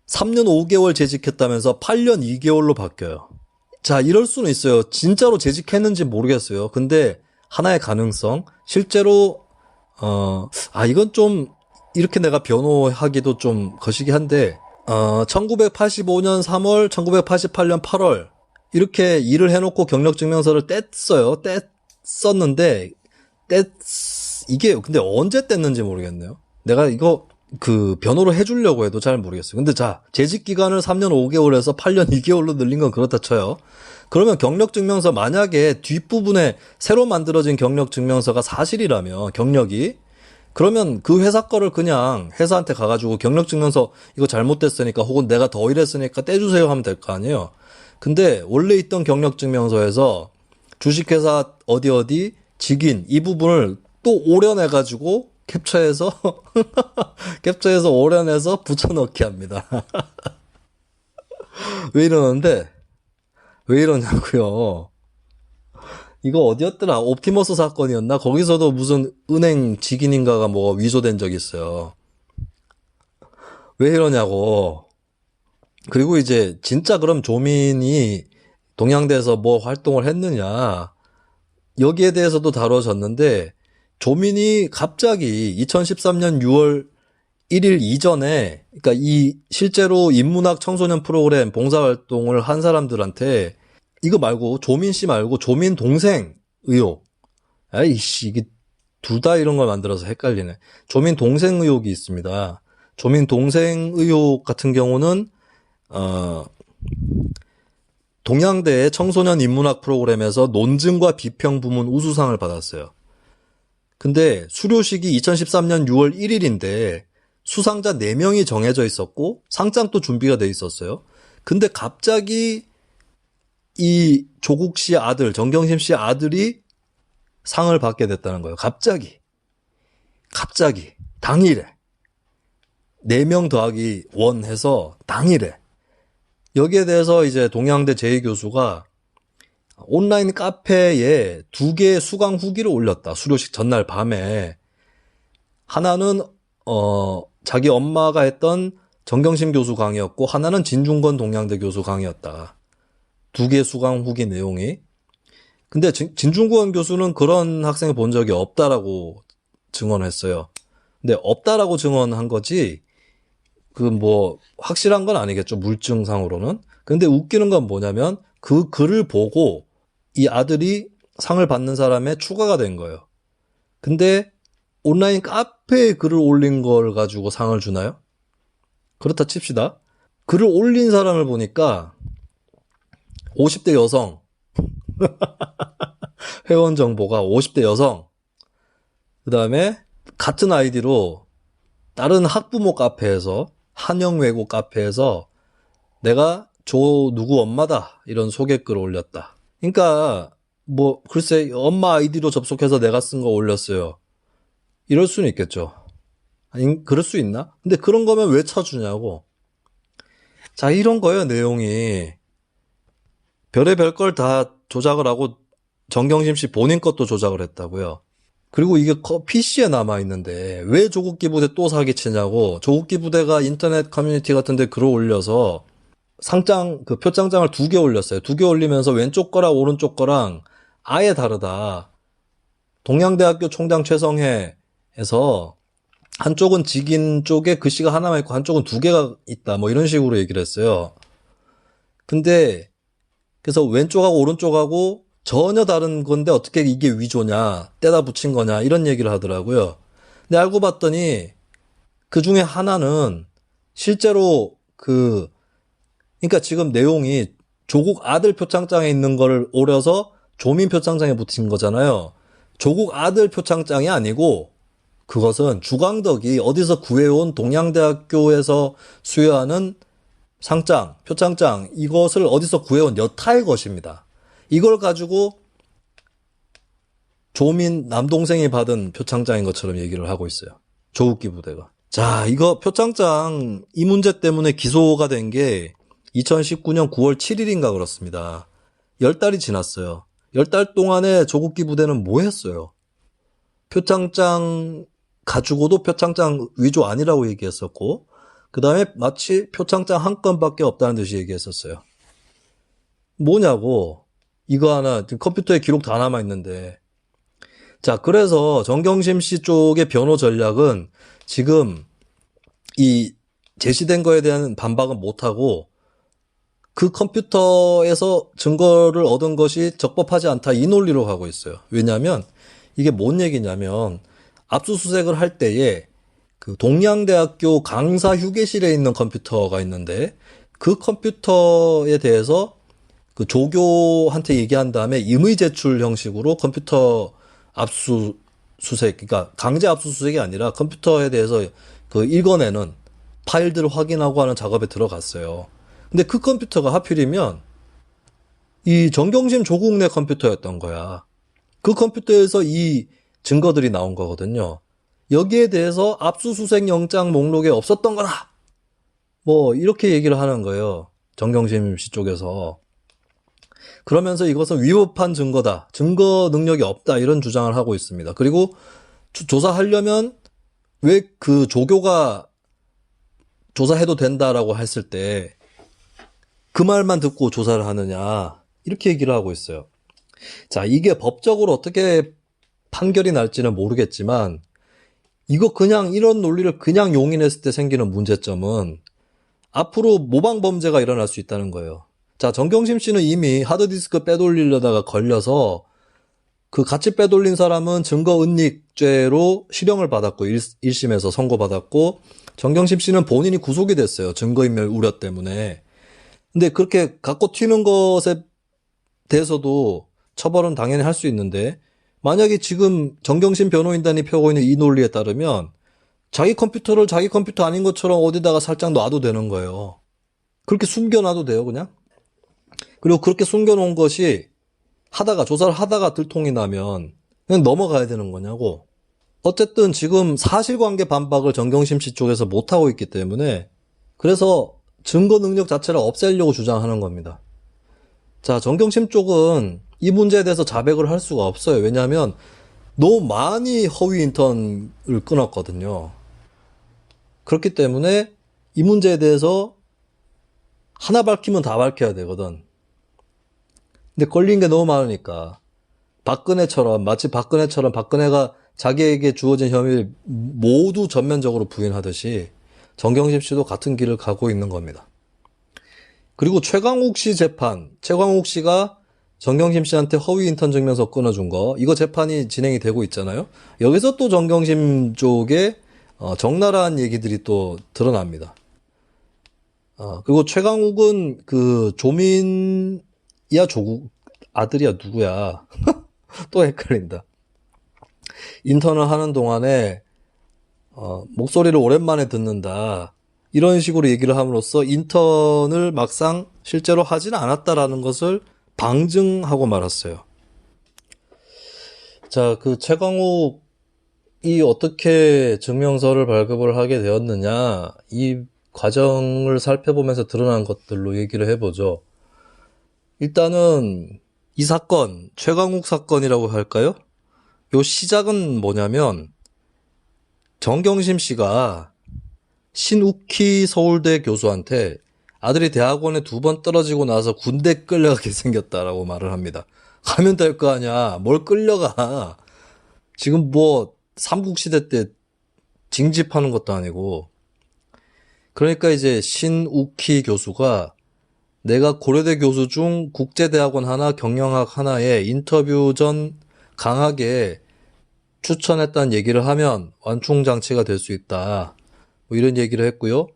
Speaker 1: 3년 5개월 재직했다면서 8년 2개월로 바뀌어요. 자, 이럴 수는 있어요. 진짜로 재직했는지 모르겠어요. 근데 하나의 가능성, 실제로 이건 좀 이렇게 내가 변호하기도 좀 거시기 한데 1985년 3월, 1988년 8월 이렇게 일을 해놓고 경력증명서를 뗐었는데 이게 근데 언제 뗐는지 모르겠네요. 내가 이거 변호를 해주려고 해도 잘 모르겠어요. 근데 자, 재직 기간을 3년 5개월에서 8년 2개월로 늘린 건 그렇다 쳐요. 그러면 경력증명서 만약에 뒷부분에 새로 만들어진 경력증명서가 사실이라면 경력이 그러면 그 회사 거를 그냥 회사한테 가가지고 경력증명서 이거 잘못됐으니까 혹은 내가 더 일했으니까 떼주세요 하면 될 거 아니에요. 근데 원래 있던 경력증명서에서 주식회사 어디 직인 이 부분을 또 오려내가지고 캡처해서 오려내서 붙여넣기 합니다. 왜 이러냐고요. 이거 어디였더라? 옵티머스 사건이었나? 거기서도 무슨 은행 직인인가가 뭐 위조된 적이 있어요. 왜 이러냐고. 그리고 이제 진짜 그럼 조민이 동양대에서 뭐 활동을 했느냐. 여기에 대해서도 다뤄졌는데 조민이 갑자기 2013년 6월 1일 이전에 그러니까 이 실제로 인문학 청소년 프로그램 봉사활동을 한 사람들한테 이거 말고 조민 씨 말고 조민 동생 의혹. 아이씨 이게 둘 다 이런 걸 만들어서 헷갈리네. 조민 동생 의혹이 있습니다. 조민 동생 의혹 같은 경우는 동양대의 청소년 인문학 프로그램에서 논증과 비평 부문 우수상을 받았어요. 근데 수료식이 2013년 6월 1일인데 수상자 4명이 정해져 있었고 상장도 준비가 돼 있었어요. 근데 갑자기 이 조국 씨 아들, 정경심 씨 아들이 상을 받게 됐다는 거예요. 갑자기. 당일에. 4명 더하기 1 해서 당일에. 여기에 대해서 이제 동양대 제2교수가 온라인 카페에 2개의 수강 후기를 올렸다. 수료식 전날 밤에. 하나는 자기 엄마가 했던 정경심 교수 강의였고 하나는 진중권 동양대 교수 강의였다. 2개의 수강 후기 내용이. 근데 진중권 교수는 그런 학생을 본 적이 없다라고 증언했어요. 근데 없다라고 증언한 거지 확실한 건 아니겠죠. 물증상으로는. 근데 웃기는 건 뭐냐면 그 글을 보고 이 아들이 상을 받는 사람에 추가가 된 거예요. 근데 온라인 카페에 글을 올린 걸 가지고 상을 주나요? 그렇다 칩시다. 글을 올린 사람을 보니까 50대 여성 회원 정보가 50대 여성 그 다음에 같은 아이디로 다른 학부모 카페에서 한영외고 카페에서 내가 누구 엄마다 이런 소개글을 올렸다. 그러니까 글쎄 엄마 아이디로 접속해서 내가 쓴 거 올렸어요. 이럴 수는 있겠죠. 아니 그럴 수 있나? 근데 그런 거면 왜 쳐주냐고. 자 이런 거예요. 내용이 별의별 걸 다 조작을 하고 정경심 씨 본인 것도 조작을 했다고요. 그리고 이게 PC에 남아있는데 왜 조국기 부대 또 사기치냐고. 조국기 부대가 인터넷 커뮤니티 같은 데 글을 올려서 표창장을 2개 올렸어요. 2개 올리면서 왼쪽 거랑 오른쪽 거랑 아예 다르다. 동양대학교 총장 최성해에서 한쪽은 직인 쪽에 글씨가 하나만 있고 한쪽은 2개가 있다. 이런 식으로 얘기를 했어요. 근데 그래서 왼쪽하고 오른쪽하고 전혀 다른 건데 어떻게 이게 위조냐, 떼다 붙인 거냐 이런 얘기를 하더라고요. 근데 알고 봤더니 그 중에 하나는 실제로 그러니까 지금 내용이 조국 아들 표창장에 있는 거를 오려서 조민 표창장에 붙인 거잖아요. 조국 아들 표창장이 아니고 그것은 주광덕이 어디서 구해온 동양대학교에서 수여하는 상장, 표창장 이것을 어디서 구해온 여타의 것입니다. 이걸 가지고 조민 남동생이 받은 표창장인 것처럼 얘기를 하고 있어요. 조국기 부대가. 자, 이거 표창장 이 문제 때문에 기소가 된 게 2019년 9월 7일인가 그렇습니다. 10달이 지났어요. 10달 동안에 조국기 부대는 뭐 했어요? 표창장 가지고도 표창장 위조 아니라고 얘기했었고 그 다음에 마치 표창장 한 건밖에 없다는 듯이 얘기했었어요. 뭐냐고. 이거 하나 컴퓨터에 기록 다 남아있는데. 자, 그래서 정경심 씨 쪽의 변호 전략은 지금 이 제시된 거에 대한 반박은 못하고 그 컴퓨터에서 증거를 얻은 것이 적법하지 않다 이 논리로 가고 있어요. 왜냐하면 이게 뭔 얘기냐면 압수수색을 할 때에 그 동양대학교 강사 휴게실에 있는 컴퓨터가 있는데 그 컴퓨터에 대해서 그 조교한테 얘기한 다음에 임의 제출 형식으로 컴퓨터 압수수색, 그러니까 강제 압수수색이 아니라 컴퓨터에 대해서 그 읽어내는 파일들을 확인하고 하는 작업에 들어갔어요. 근데 그 컴퓨터가 하필이면 이 정경심 조국내 컴퓨터였던 거야. 그 컴퓨터에서 이 증거들이 나온 거거든요. 여기에 대해서 압수수색 영장 목록에 없었던 거다. 뭐 이렇게 얘기를 하는 거예요. 정경심 씨 쪽에서. 그러면서 이것은 위법한 증거다. 증거 능력이 없다. 이런 주장을 하고 있습니다. 그리고 조사하려면 왜 그 조교가 조사해도 된다라고 했을 때 그 말만 듣고 조사를 하느냐. 이렇게 얘기를 하고 있어요. 자, 이게 법적으로 어떻게 판결이 날지는 모르겠지만 이거 그냥 이런 논리를 그냥 용인했을 때 생기는 문제점은 앞으로 모방 범죄가 일어날 수 있다는 거예요. 자, 정경심 씨는 이미 하드디스크 빼돌리려다가 걸려서 그 같이 빼돌린 사람은 증거은닉죄로 실형을 받았고 1심에서 선고받았고 정경심 씨는 본인이 구속이 됐어요. 증거인멸 우려 때문에. 근데 그렇게 갖고 튀는 것에 대해서도 처벌은 당연히 할 수 있는데 만약에 지금 정경심 변호인단이 펴고 있는 이 논리에 따르면 자기 컴퓨터를 자기 컴퓨터 아닌 것처럼 어디다가 살짝 놔도 되는 거예요. 그렇게 숨겨놔도 돼요, 그냥. 그리고 그렇게 숨겨놓은 것이 조사를 하다가 들통이 나면 그냥 넘어가야 되는 거냐고. 어쨌든 지금 사실관계 반박을 정경심 씨 쪽에서 못하고 있기 때문에 그래서 증거 능력 자체를 없애려고 주장하는 겁니다. 자, 정경심 쪽은 이 문제에 대해서 자백을 할 수가 없어요. 왜냐하면 너무 많이 허위 인턴을 끊었거든요. 그렇기 때문에 이 문제에 대해서 하나 밝히면 다 밝혀야 되거든. 근데 걸린 게 너무 많으니까 마치 박근혜처럼 박근혜가 자기에게 주어진 혐의를 모두 전면적으로 부인하듯이 정경심 씨도 같은 길을 가고 있는 겁니다. 그리고 최강욱 씨 재판, 최강욱 씨가 정경심 씨한테 허위 인턴 증명서 끊어준 거, 이거 재판이 진행이 되고 있잖아요. 여기서 또 정경심 쪽에 적나라한 얘기들이 또 드러납니다. 그리고 최강욱은 그 조민이야 조국 아들이야 누구야? 또 헷갈린다. 인턴을 하는 동안에 목소리를 오랜만에 듣는다. 이런 식으로 얘기를 함으로써 인턴을 막상 실제로 하지는 않았다라는 것을 방증하고 말았어요. 자, 그 최강욱이 어떻게 증명서를 발급을 하게 되었느냐, 이 과정을 살펴보면서 드러난 것들로 얘기를 해보죠. 일단은 이 사건, 최강욱 사건이라고 할까요? 요 시작은 뭐냐면 정경심 씨가 신욱희 서울대 교수한테 아들이 대학원에 2번 떨어지고 나서 군대 끌려가게 생겼다라고 말을 합니다. 가면 될 거 아니야. 뭘 끌려가. 지금 뭐 삼국시대 때 징집하는 것도 아니고. 그러니까 이제 신욱희 교수가 내가 고려대 교수 중 국제대학원 하나, 경영학 하나에 인터뷰 전 강하게 추천했다는 얘기를 하면 완충장치가 될 수 있다. 뭐 이런 얘기를 했고요.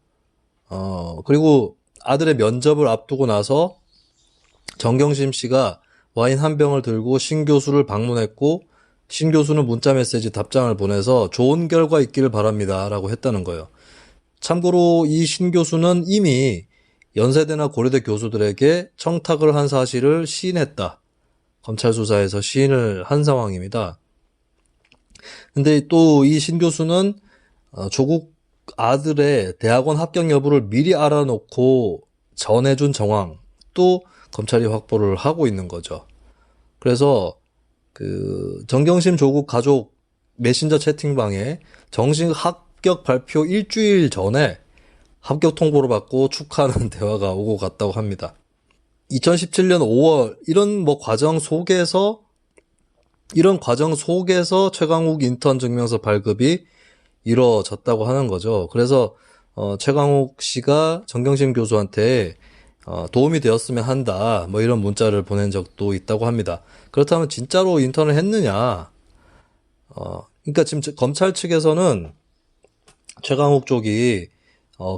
Speaker 1: 그리고 아들의 면접을 앞두고 나서 정경심 씨가 와인 한 병을 들고 신 교수를 방문했고 신 교수는 문자 메시지 답장을 보내서 좋은 결과 있기를 바랍니다. 라고 했다는 거예요. 참고로 이 신 교수는 이미 연세대나 고려대 교수들에게 청탁을 한 사실을 시인했다. 검찰 수사에서 시인을 한 상황입니다. 근데 또 이 신 교수는 조국 아들의 대학원 합격 여부를 미리 알아놓고 전해준 정황도 검찰이 확보를 하고 있는 거죠. 그래서 그 정경심 조국 가족 메신저 채팅방에 정식 합격 발표 일주일 전에 합격 통보를 받고 축하하는 대화가 오고 갔다고 합니다. 2017년 5월 이런 과정 속에서 최강욱 인턴 증명서 발급이 이루어졌다고 하는 거죠. 그래서 최강욱 씨가 정경심 교수한테 도움이 되었으면 한다, 뭐 이런 문자를 보낸 적도 있다고 합니다. 그렇다면 진짜로 인턴을 했느냐? 그러니까 지금 검찰 측에서는 최강욱 쪽이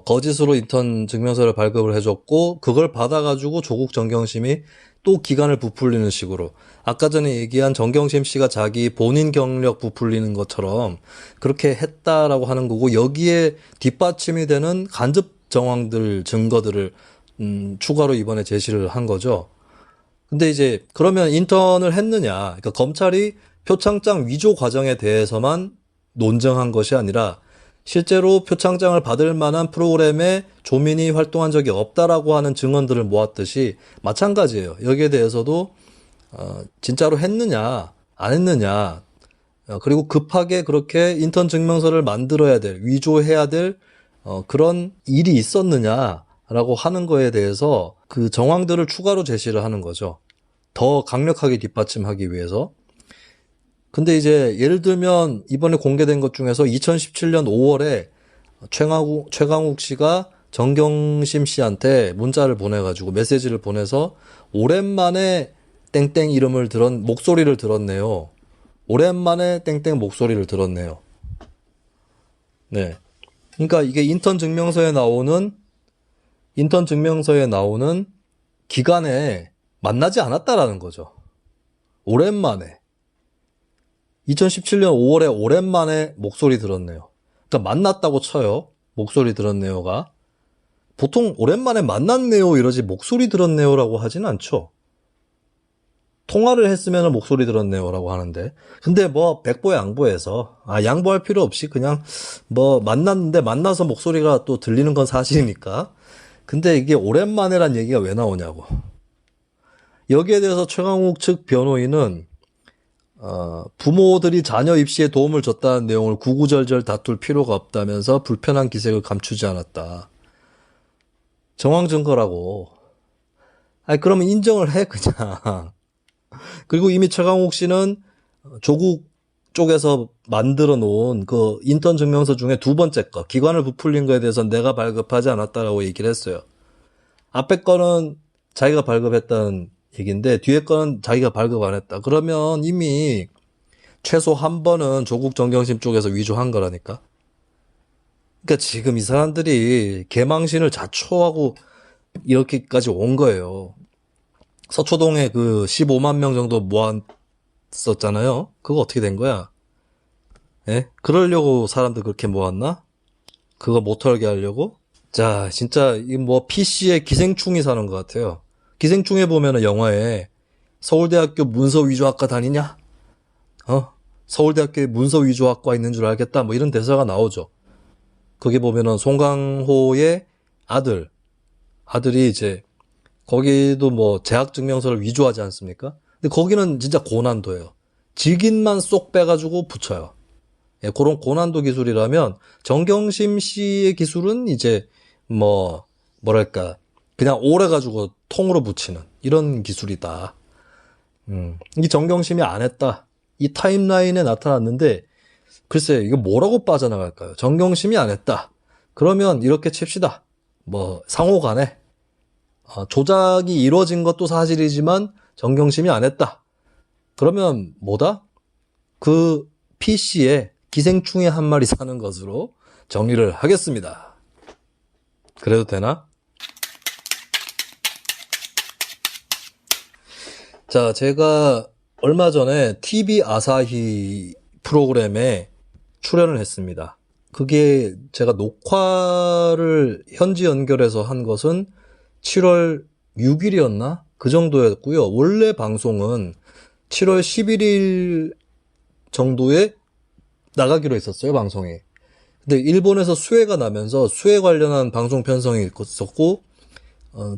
Speaker 1: 거짓으로 인턴 증명서를 발급을 해줬고 그걸 받아가지고 조국 정경심이 또 기간을 부풀리는 식으로, 아까 전에 얘기한 정경심 씨가 자기 본인 경력 부풀리는 것처럼 그렇게 했다라고 하는 거고, 여기에 뒷받침이 되는 간접 정황들, 증거들을 추가로 이번에 제시를 한 거죠. 근데 이제 그러면 인턴을 했느냐? 그러니까 검찰이 표창장 위조 과정에 대해서만 논증한 것이 아니라 실제로 표창장을 받을 만한 프로그램에 조민이 활동한 적이 없다라고 하는 증언들을 모았듯이 마찬가지예요. 여기에 대해서도 진짜로 했느냐, 안 했느냐, 그리고 급하게 그렇게 인턴 증명서를 만들어야 될, 위조해야 될 그런 일이 있었느냐라고 하는 거에 대해서 그 정황들을 추가로 제시를 하는 거죠. 더 강력하게 뒷받침하기 위해서. 근데 이제 예를 들면 이번에 공개된 것 중에서 2017년 5월에 최강욱 씨가 정경심 씨한테 문자를 보내가지고 메시지를 보내서 오랜만에 땡땡 목소리를 들었네요. 오랜만에 땡땡 목소리를 들었네요. 네. 그러니까 이게 인턴 증명서에 나오는 기간에 만나지 않았다라는 거죠. 오랜만에. 2017년 5월에 오랜만에 목소리 들었네요. 그러니까 만났다고 쳐요. 목소리 들었네요가. 보통 오랜만에 만났네요 이러지 목소리 들었네요라고 하진 않죠. 통화를 했으면 목소리 들었네요라고 하는데, 근데 뭐 백보양보해서 양보할 필요 없이 그냥 뭐 만났는데 만나서 목소리가 또 들리는 건 사실이니까. 근데 이게 오랜만에란 얘기가 왜 나오냐고. 여기에 대해서 최강욱 측 변호인은 부모들이 자녀 입시에 도움을 줬다는 내용을 구구절절 다툴 필요가 없다면서 불편한 기색을 감추지 않았다. 정황 증거라고. 그러면 인정을 해 그냥. 그리고 이미 최강욱 씨는 조국 쪽에서 만들어 놓은 그 인턴 증명서 중에 두 번째 거, 기관을 부풀린 거에 대해서 내가 발급하지 않았다라고 얘기를 했어요. 앞에 거는 자기가 발급했다는 얘기인데 뒤에 거는 자기가 발급 안 했다. 그러면 이미 최소 한 번은 조국 정경심 쪽에서 위조한 거라니까. 그러니까 지금 이 사람들이 개망신을 자초하고 이렇게까지 온 거예요. 서초동에 그 15만 명 정도 모았었잖아요. 그거 어떻게 된 거야? 예? 그러려고 사람들 그렇게 모았나? 그거 못 털게 하려고? 자, 진짜 이 뭐 PC에 기생충이 사는 것 같아요. 기생충에 보면은 영화에 서울대학교 문서위조학과 다니냐? 서울대학교에 문서위조학과 있는 줄 알겠다. 뭐 이런 대사가 나오죠. 거기 보면은 송강호의 아들이 이제 거기도 뭐 재학증명서를 위조하지 않습니까? 근데 거기는 진짜 고난도예요. 직인만 쏙 빼가지고 붙여요. 예, 그런 고난도 기술이라면 정경심 씨의 기술은 이제 뭐랄까 그냥 오래가지고 통으로 붙이는 이런 기술이다. 이 정경심이 안 했다. 이 타임라인에 나타났는데 글쎄 이거 뭐라고 빠져나갈까요? 정경심이 안 했다. 그러면 이렇게 칩시다. 뭐 상호간에 조작이 이루어진 것도 사실이지만 정경심이 안 했다. 그러면 뭐다? 그 PC에 기생충의 한 마리 사는 것으로 정리를 하겠습니다. 그래도 되나? 자, 제가 얼마 전에 TV 아사히 프로그램에 출연을 했습니다. 그게 제가 녹화를 현지 연결해서 한 것은 7월 6일이었나? 그 정도였고요. 원래 방송은 7월 11일 정도에 나가기로 했었어요, 방송이. 근데 일본에서 수해가 나면서 수해 관련한 방송 편성이 있었고,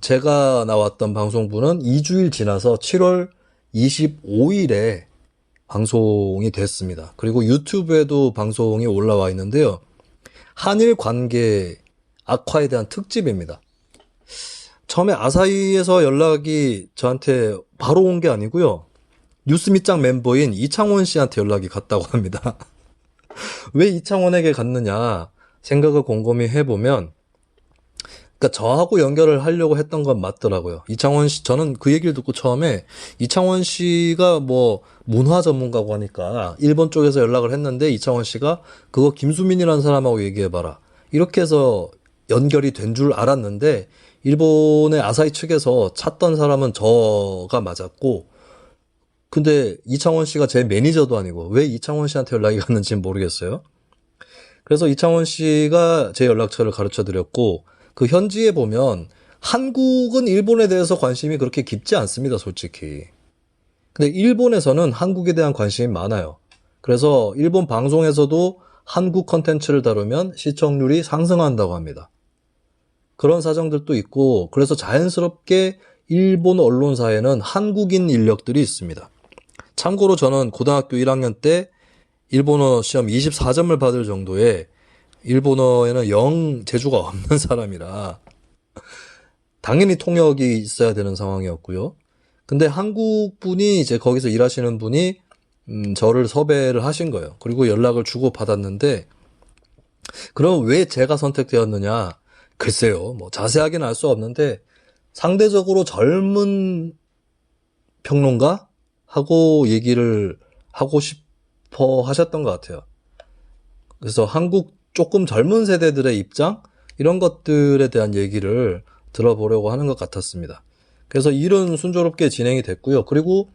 Speaker 1: 제가 나왔던 방송부는 2주일 지나서 7월 25일에 방송이 됐습니다. 그리고 유튜브에도 방송이 올라와 있는데요. 한일 관계 악화에 대한 특집입니다. 처음에 아사히에서 연락이 저한테 바로 온 게 아니고요. 뉴스미장 멤버인 이창원 씨한테 연락이 갔다고 합니다. 왜 이창원에게 갔느냐 생각을 곰곰이 해보면, 그러니까 저하고 연결을 하려고 했던 건 맞더라고요. 이창원 씨, 저는 그 얘기를 듣고 처음에 이창원 씨가 뭐 문화 전문가고 하니까 일본 쪽에서 연락을 했는데, 이창원 씨가 그거 김수민이라는 사람하고 얘기해봐라, 이렇게 해서 연결이 된 줄 알았는데, 일본의 아사히 측에서 찾던 사람은 저가 맞았고, 근데 이창원 씨가 제 매니저도 아니고 왜 이창원 씨한테 연락이 갔는지는 모르겠어요. 그래서 이창원 씨가 제 연락처를 가르쳐 드렸고, 그 현지에 보면 한국은 일본에 대해서 관심이 그렇게 깊지 않습니다, 솔직히. 근데 일본에서는 한국에 대한 관심이 많아요. 그래서 일본 방송에서도 한국 컨텐츠를 다루면 시청률이 상승한다고 합니다. 그런 사정들도 있고, 그래서 자연스럽게 일본 언론사에는 한국인 인력들이 있습니다. 참고로 저는 고등학교 1학년 때 일본어 시험 24점을 받을 정도의 일본어에는 영 재주가 없는 사람이라 당연히 통역이 있어야 되는 상황이었고요. 근데 한국 분이 이제 거기서 일하시는 분이 저를 섭외를 하신 거예요. 그리고 연락을 주고 받았는데, 그럼 왜 제가 선택되었느냐? 글쎄요, 뭐 자세하게는 알 수 없는데 상대적으로 젊은 평론가 하고 얘기를 하고 싶어 하셨던 것 같아요. 그래서 한국 조금 젊은 세대들의 입장, 이런 것들에 대한 얘기를 들어보려고 하는 것 같았습니다. 그래서 일은 순조롭게 진행이 됐고요. 그리고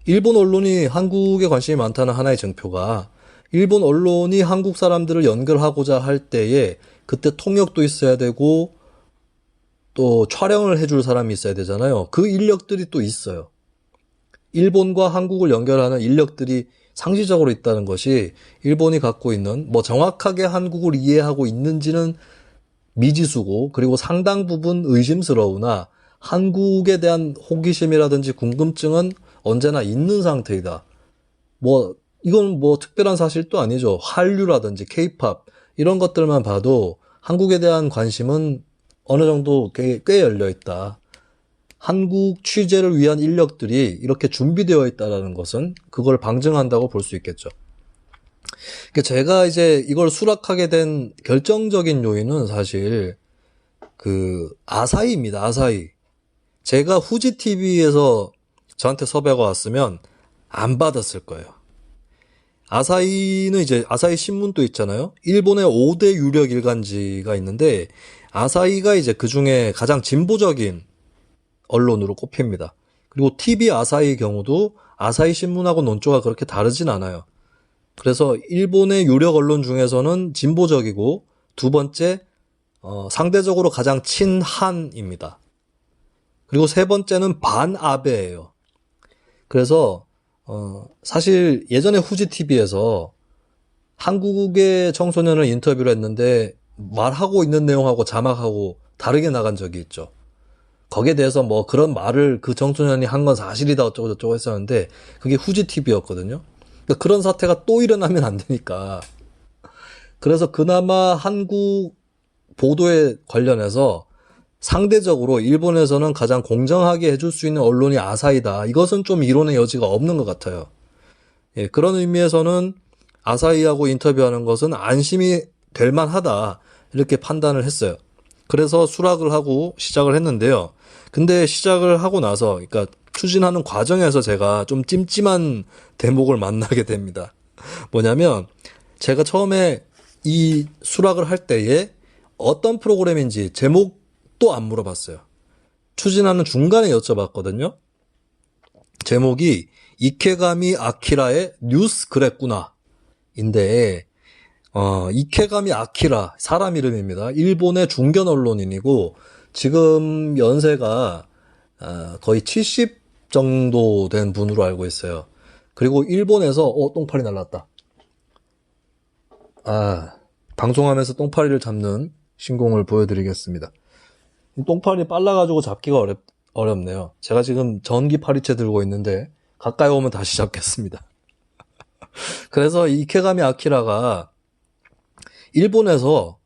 Speaker 1: 일본 언론이 한국에 관심이 많다는 하나의 증표가, 일본 언론이 한국 사람들을 연결하고자 할 때에 그때 통역도 있어야 되고 또 촬영을 해줄 사람이 있어야 되잖아요. 그 인력들이 또 있어요. 일본과 한국을 연결하는 인력들이 상시적으로 있다는 것이 일본이 갖고 있는, 뭐 정확하게 한국을 이해하고 있는지는 미지수고, 그리고 상당 부분 의심스러우나 한국에 대한 호기심이라든지 궁금증은 언제나 있는 상태이다. 뭐 이건 뭐 특별한 사실도 아니죠. 한류라든지 케이팝 이런 것들만 봐도 한국에 대한 관심은 어느 정도 꽤 열려 있다. 한국 취재를 위한 인력들이 이렇게 준비되어 있다는 것은 그걸 방증한다고 볼 수 있겠죠. 제가 이제 이걸 수락하게 된 결정적인 요인은 사실 그 아사히입니다. 아사히. 제가 후지 TV에서 저한테 섭외가 왔으면 안 받았을 거예요. 아사히는 이제 아사히 신문도 있잖아요. 일본의 5대 유력 일간지가 있는데 아사히가 이제 그 중에 가장 진보적인 언론으로 꼽힙니다. 그리고 TV 아사히 경우도 아사히 신문하고 논조가 그렇게 다르진 않아요. 그래서 일본의 유력 언론 중에서는 진보적이고, 두 번째 상대적으로 가장 친한입니다. 그리고 세 번째는 반아베예요. 그래서 사실 예전에 후지 TV에서 한국의 청소년을 인터뷰를 했는데 말하고 있는 내용하고 자막하고 다르게 나간 적이 있죠. 거기에 대해서 뭐 그런 말을 그 청소년이 한 건 사실이다 어쩌고 저쩌고 했었는데 그게 후지 TV였거든요. 그러니까 그런 사태가 또 일어나면 안 되니까. 그래서 그나마 한국 보도에 관련해서 상대적으로 일본에서는 가장 공정하게 해줄 수 있는 언론이 아사히다. 이것은 좀 이론의 여지가 없는 것 같아요. 예, 그런 의미에서는 아사히하고 인터뷰하는 것은 안심이 될 만하다. 이렇게 판단을 했어요. 그래서 수락을 하고 시작을 했는데요. 근데 시작을 하고 나서, 그러니까 추진하는 과정에서 제가 좀 찜찜한 대목을 만나게 됩니다. 뭐냐면 제가 처음에 이 수락을 할 때에 어떤 프로그램인지 제목도 안 물어봤어요. 추진하는 중간에 여쭤봤거든요. 제목이 이케가미 아키라의 뉴스 그랬구나 인데, 이케가미 아키라 사람 이름입니다. 일본의 중견 언론인이고 지금 연세가 거의 70 정도 된 분으로 알고 있어요. 그리고 일본에서 똥파리 날랐다. 방송하면서 똥파리를 잡는 신공을 보여드리겠습니다. 똥파리 빨라가지고 잡기가 어렵네요. 제가 지금 전기 파리채 들고 있는데 가까이 오면 다시 잡겠습니다. 그래서 이케가미 아키라가 일본에서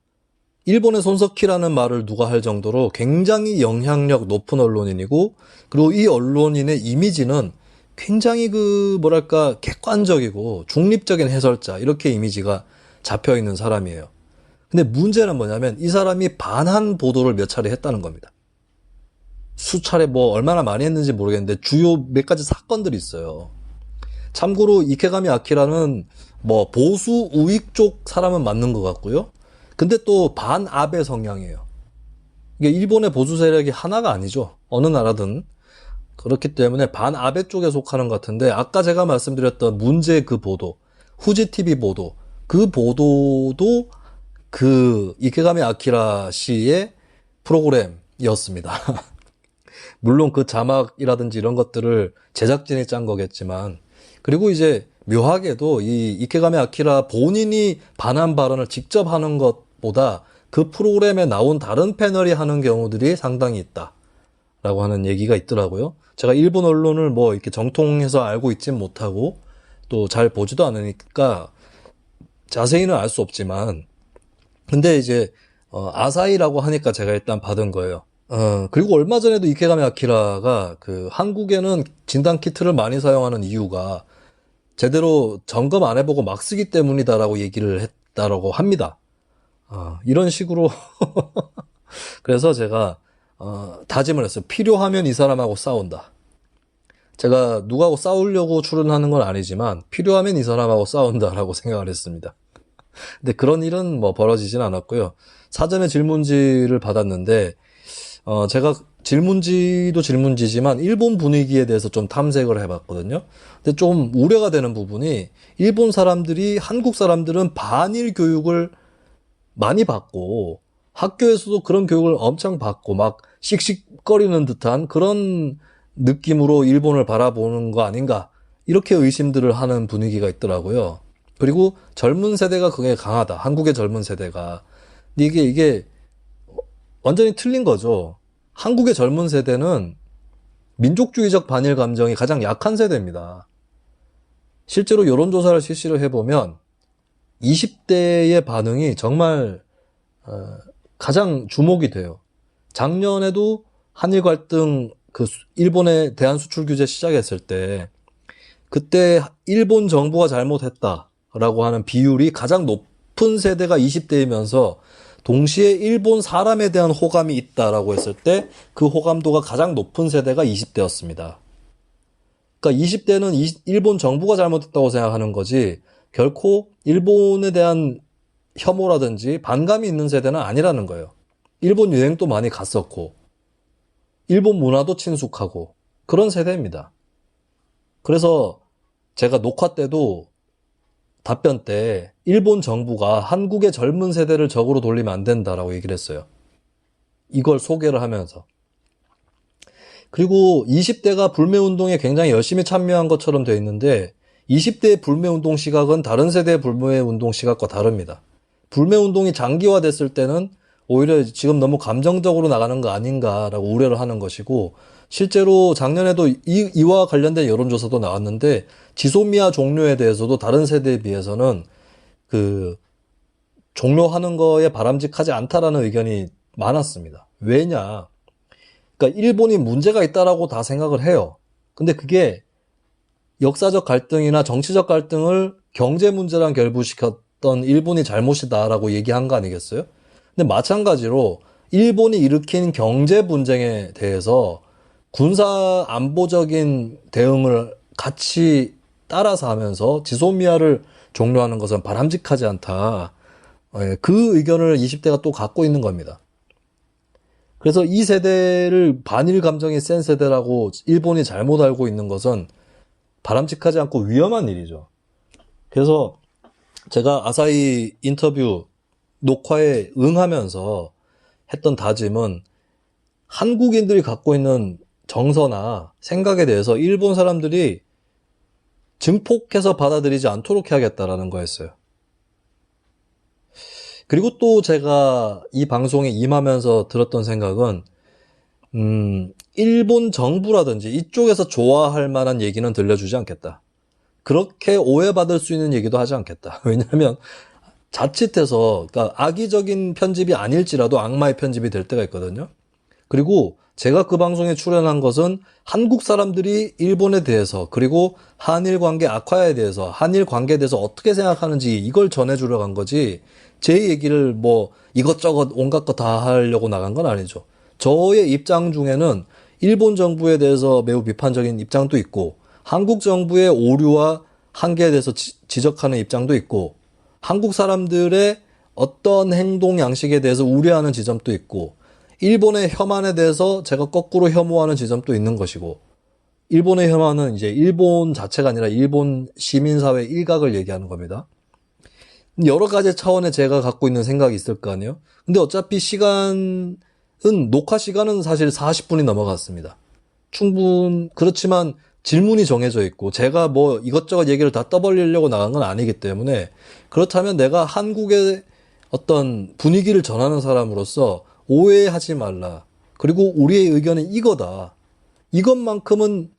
Speaker 1: 일본의 손석희라는 말을 누가 할 정도로 굉장히 영향력 높은 언론인이고, 그리고 이 언론인의 이미지는 굉장히 뭐랄까, 객관적이고 중립적인 해설자, 이렇게 이미지가 잡혀 있는 사람이에요. 근데 문제는 뭐냐면 이 사람이 반한 보도를 몇 차례 했다는 겁니다. 수차례 얼마나 많이 했는지 모르겠는데 주요 몇 가지 사건들이 있어요. 참고로 이케가미 아키라는 보수 우익 쪽 사람은 맞는 것 같고요. 근데 또 반아베 성향이에요. 이게 일본의 보수 세력이 하나가 아니죠. 어느 나라든. 그렇기 때문에 반아베 쪽에 속하는 것 같은데, 아까 제가 말씀드렸던 문제 그 보도, 후지TV 보도, 그 보도도 이케가미 아키라 씨의 프로그램이었습니다. 물론 그 자막이라든지 이런 것들을 제작진이 짠 거겠지만, 그리고 이제 묘하게도 이 이케가미 아키라 본인이 반한 발언을 직접 하는 것보다 그 프로그램에 나온 다른 패널이 하는 경우들이 상당히 있다라고 하는 얘기가 있더라고요. 제가 일본 언론을 이렇게 정통해서 알고 있진 못하고 또 잘 보지도 않으니까 자세히는 알 수 없지만, 근데 이제 아사히라고 하니까 제가 일단 받은 거예요. 그리고 얼마 전에도 이케가미 아키라가 한국에는 진단 키트를 많이 사용하는 이유가 제대로 점검 안 해보고 막 쓰기 때문이다라고 얘기를 했다라고 합니다. 이런 식으로 그래서 제가 다짐을 했어요. 필요하면 이 사람하고 싸운다. 제가 누구하고 싸우려고 출연하는 건 아니지만 필요하면 이 사람하고 싸운다라고 생각을 했습니다. 근데 그런 일은 벌어지진 않았고요. 사전에 질문지를 받았는데 제가 질문지도 질문지지만 일본 분위기에 대해서 좀 탐색을 해봤거든요. 근데 좀 우려가 되는 부분이, 일본 사람들이, 한국 사람들은 반일 교육을 많이 받고 학교에서도 그런 교육을 엄청 받고 막 씩씩거리는 듯한 그런 느낌으로 일본을 바라보는 거 아닌가, 이렇게 의심들을 하는 분위기가 있더라고요. 그리고 젊은 세대가 그게 강하다. 한국의 젊은 세대가. 근데 이게 완전히 틀린 거죠. 한국의 젊은 세대는 민족주의적 반일 감정이 가장 약한 세대입니다. 실제로 여론조사를 실시를 해보면 20대의 반응이 정말 가장 주목이 돼요. 작년에도 한일 갈등, 일본의 대한 수출 규제 시작했을 때 그때 일본 정부가 잘못했다라고 하는 비율이 가장 높은 세대가 20대이면서 동시에 일본 사람에 대한 호감이 있다라고 했을 때 그 호감도가 가장 높은 세대가 20대였습니다. 그러니까 20대는 일본 정부가 잘못했다고 생각하는 거지 결코 일본에 대한 혐오라든지 반감이 있는 세대는 아니라는 거예요. 일본 여행도 많이 갔었고 일본 문화도 친숙하고 그런 세대입니다. 그래서 제가 녹화 때도 답변 때 일본 정부가 한국의 젊은 세대를 적으로 돌리면 안 된다라고 얘기를 했어요. 이걸 소개를 하면서. 그리고 20대가 불매운동에 굉장히 열심히 참여한 것처럼 되어 있는데 20대의 불매운동 시각은 다른 세대의 불매운동 시각과 다릅니다. 불매운동이 장기화됐을 때는 오히려 지금 너무 감정적으로 나가는 거 아닌가라고 우려를 하는 것이고, 실제로 작년에도 이와 관련된 여론조사도 나왔는데 지소미아 종료에 대해서도 다른 세대에 비해서는 종료하는 거에 바람직하지 않다라는 의견이 많았습니다. 왜냐? 그러니까 일본이 문제가 있다라고 다 생각을 해요. 근데 그게 역사적 갈등이나 정치적 갈등을 경제 문제랑 결부시켰던 일본이 잘못이다라고 얘기한 거 아니겠어요? 근데 마찬가지로 일본이 일으킨 경제 분쟁에 대해서 군사 안보적인 대응을 같이 따라서 하면서 지소미아를 종료하는 것은 바람직하지 않다. 그 의견을 20대가 또 갖고 있는 겁니다. 그래서 이 세대를 반일 감정이 센 세대라고 일본이 잘못 알고 있는 것은 바람직하지 않고 위험한 일이죠. 그래서 제가 아사히 인터뷰 녹화에 응하면서 했던 다짐은 한국인들이 갖고 있는 정서나 생각에 대해서 일본 사람들이 증폭해서 받아들이지 않도록 해야겠다라는 거였어요. 그리고 또 제가 이 방송에 임하면서 들었던 생각은 일본 정부라든지 이쪽에서 좋아할 만한 얘기는 들려주지 않겠다. 그렇게 오해받을 수 있는 얘기도 하지 않겠다. 왜냐하면 자칫해서, 그러니까 악의적인 편집이 아닐지라도 악마의 편집이 될 때가 있거든요. 그리고 제가 그 방송에 출연한 것은 한국 사람들이 일본에 대해서, 그리고 한일 관계 악화에 대해서, 한일 관계에 대해서 어떻게 생각하는지 이걸 전해주러 간 거지, 제 얘기를 뭐 이것저것 온갖 거 다 하려고 나간 건 아니죠. 저의 입장 중에는 일본 정부에 대해서 매우 비판적인 입장도 있고, 한국 정부의 오류와 한계에 대해서 지적하는 입장도 있고, 한국 사람들의 어떤 행동 양식에 대해서 우려하는 지점도 있고, 일본의 혐한에 대해서 제가 거꾸로 혐오하는 지점도 있는 것이고, 일본의 혐한은 이제 일본 자체가 아니라 일본 시민사회 일각을 얘기하는 겁니다. 여러 가지 차원의 제가 갖고 있는 생각이 있을 거 아니에요? 근데 어차피 녹화 시간은 사실 40분이 넘어갔습니다. 그렇지만 질문이 정해져 있고, 제가 뭐 이것저것 얘기를 다 떠벌리려고 나간 건 아니기 때문에, 그렇다면 내가 한국의 어떤 분위기를 전하는 사람으로서 오해하지 말라. 그리고 우리의 의견은 이거다. 이것만큼은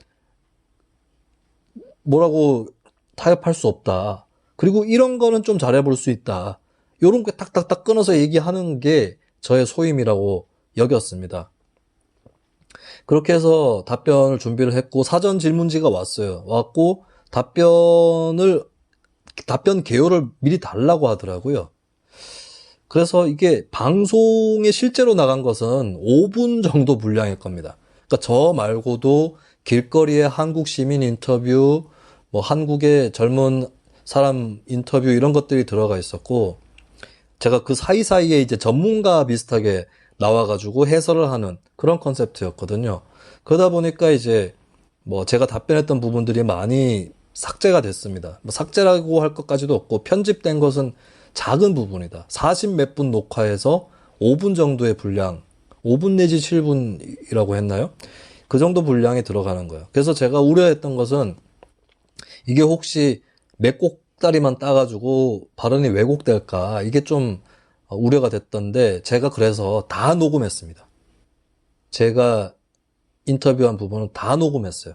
Speaker 1: 뭐라고 타협할 수 없다. 그리고 이런 거는 좀 잘해볼 수 있다. 요런 게 탁탁탁 끊어서 얘기하는 게 저의 소임이라고 여겼습니다. 그렇게 해서 답변을 준비를 했고, 사전 질문지가 왔어요. 왔고, 답변 개요를 미리 달라고 하더라고요. 그래서 이게 방송에 실제로 나간 것은 5분 정도 분량일 겁니다. 그러니까 저 말고도 길거리의 한국 시민 인터뷰, 뭐 한국의 젊은 사람 인터뷰 이런 것들이 들어가 있었고, 제가 그 사이사이에 이제 전문가 비슷하게 나와가지고 해설을 하는 그런 컨셉트였거든요. 그러다 보니까 이제 뭐 제가 답변했던 부분들이 많이 삭제가 됐습니다. 뭐 삭제라고 할 것까지도 없고, 편집된 것은 작은 부분이다. 40 몇 분 녹화해서 5분 정도의 분량, 5분 내지 7분이라고 했나요? 그 정도 분량이 들어가는 거예요. 그래서 제가 우려했던 것은 이게 혹시 몇 곡다리만 따가지고 발언이 왜곡될까, 이게 좀 우려가 됐던데, 제가 그래서 다 녹음했습니다. 제가 인터뷰한 부분은 다 녹음했어요.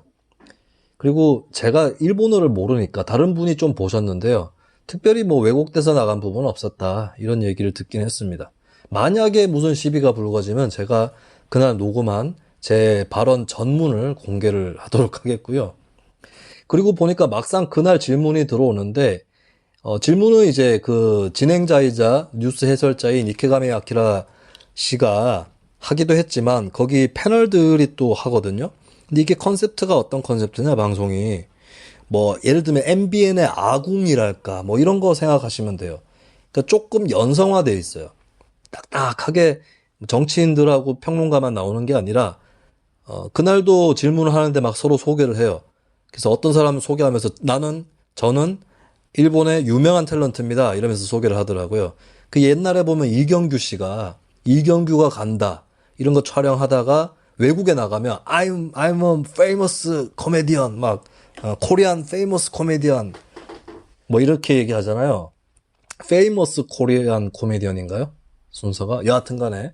Speaker 1: 그리고 제가 일본어를 모르니까 다른 분이 좀 보셨는데요. 특별히 뭐 왜곡돼서 나간 부분은 없었다, 이런 얘기를 듣긴 했습니다. 만약에 무슨 시비가 불거지면 제가 그날 녹음한 제 발언 전문을 공개를 하도록 하겠고요. 그리고 보니까 막상 그날 질문이 들어오는데, 질문은 이제 그 진행자이자 뉴스 해설자인 이케가미 아키라 씨가 하기도 했지만, 거기 패널들이 또 하거든요. 근데 이게 컨셉트가 어떤 컨셉트냐, 방송이. 뭐, 예를 들면 MBN의 아궁이랄까, 뭐 이런 거 생각하시면 돼요. 그러니까 조금 연성화되어 있어요. 딱딱하게 정치인들하고 평론가만 나오는 게 아니라, 그날도 질문을 하는데 막 서로 소개를 해요. 그래서 어떤 사람을 소개하면서 저는 일본의 유명한 탤런트입니다, 이러면서 소개를 하더라고요. 그 옛날에 보면 이경규가 간다, 이런 거 촬영하다가 외국에 나가면 I'm a famous comedian, 막 Korean famous comedian 뭐 이렇게 얘기하잖아요. famous Korean comedian인가요? 순서가? 여하튼간에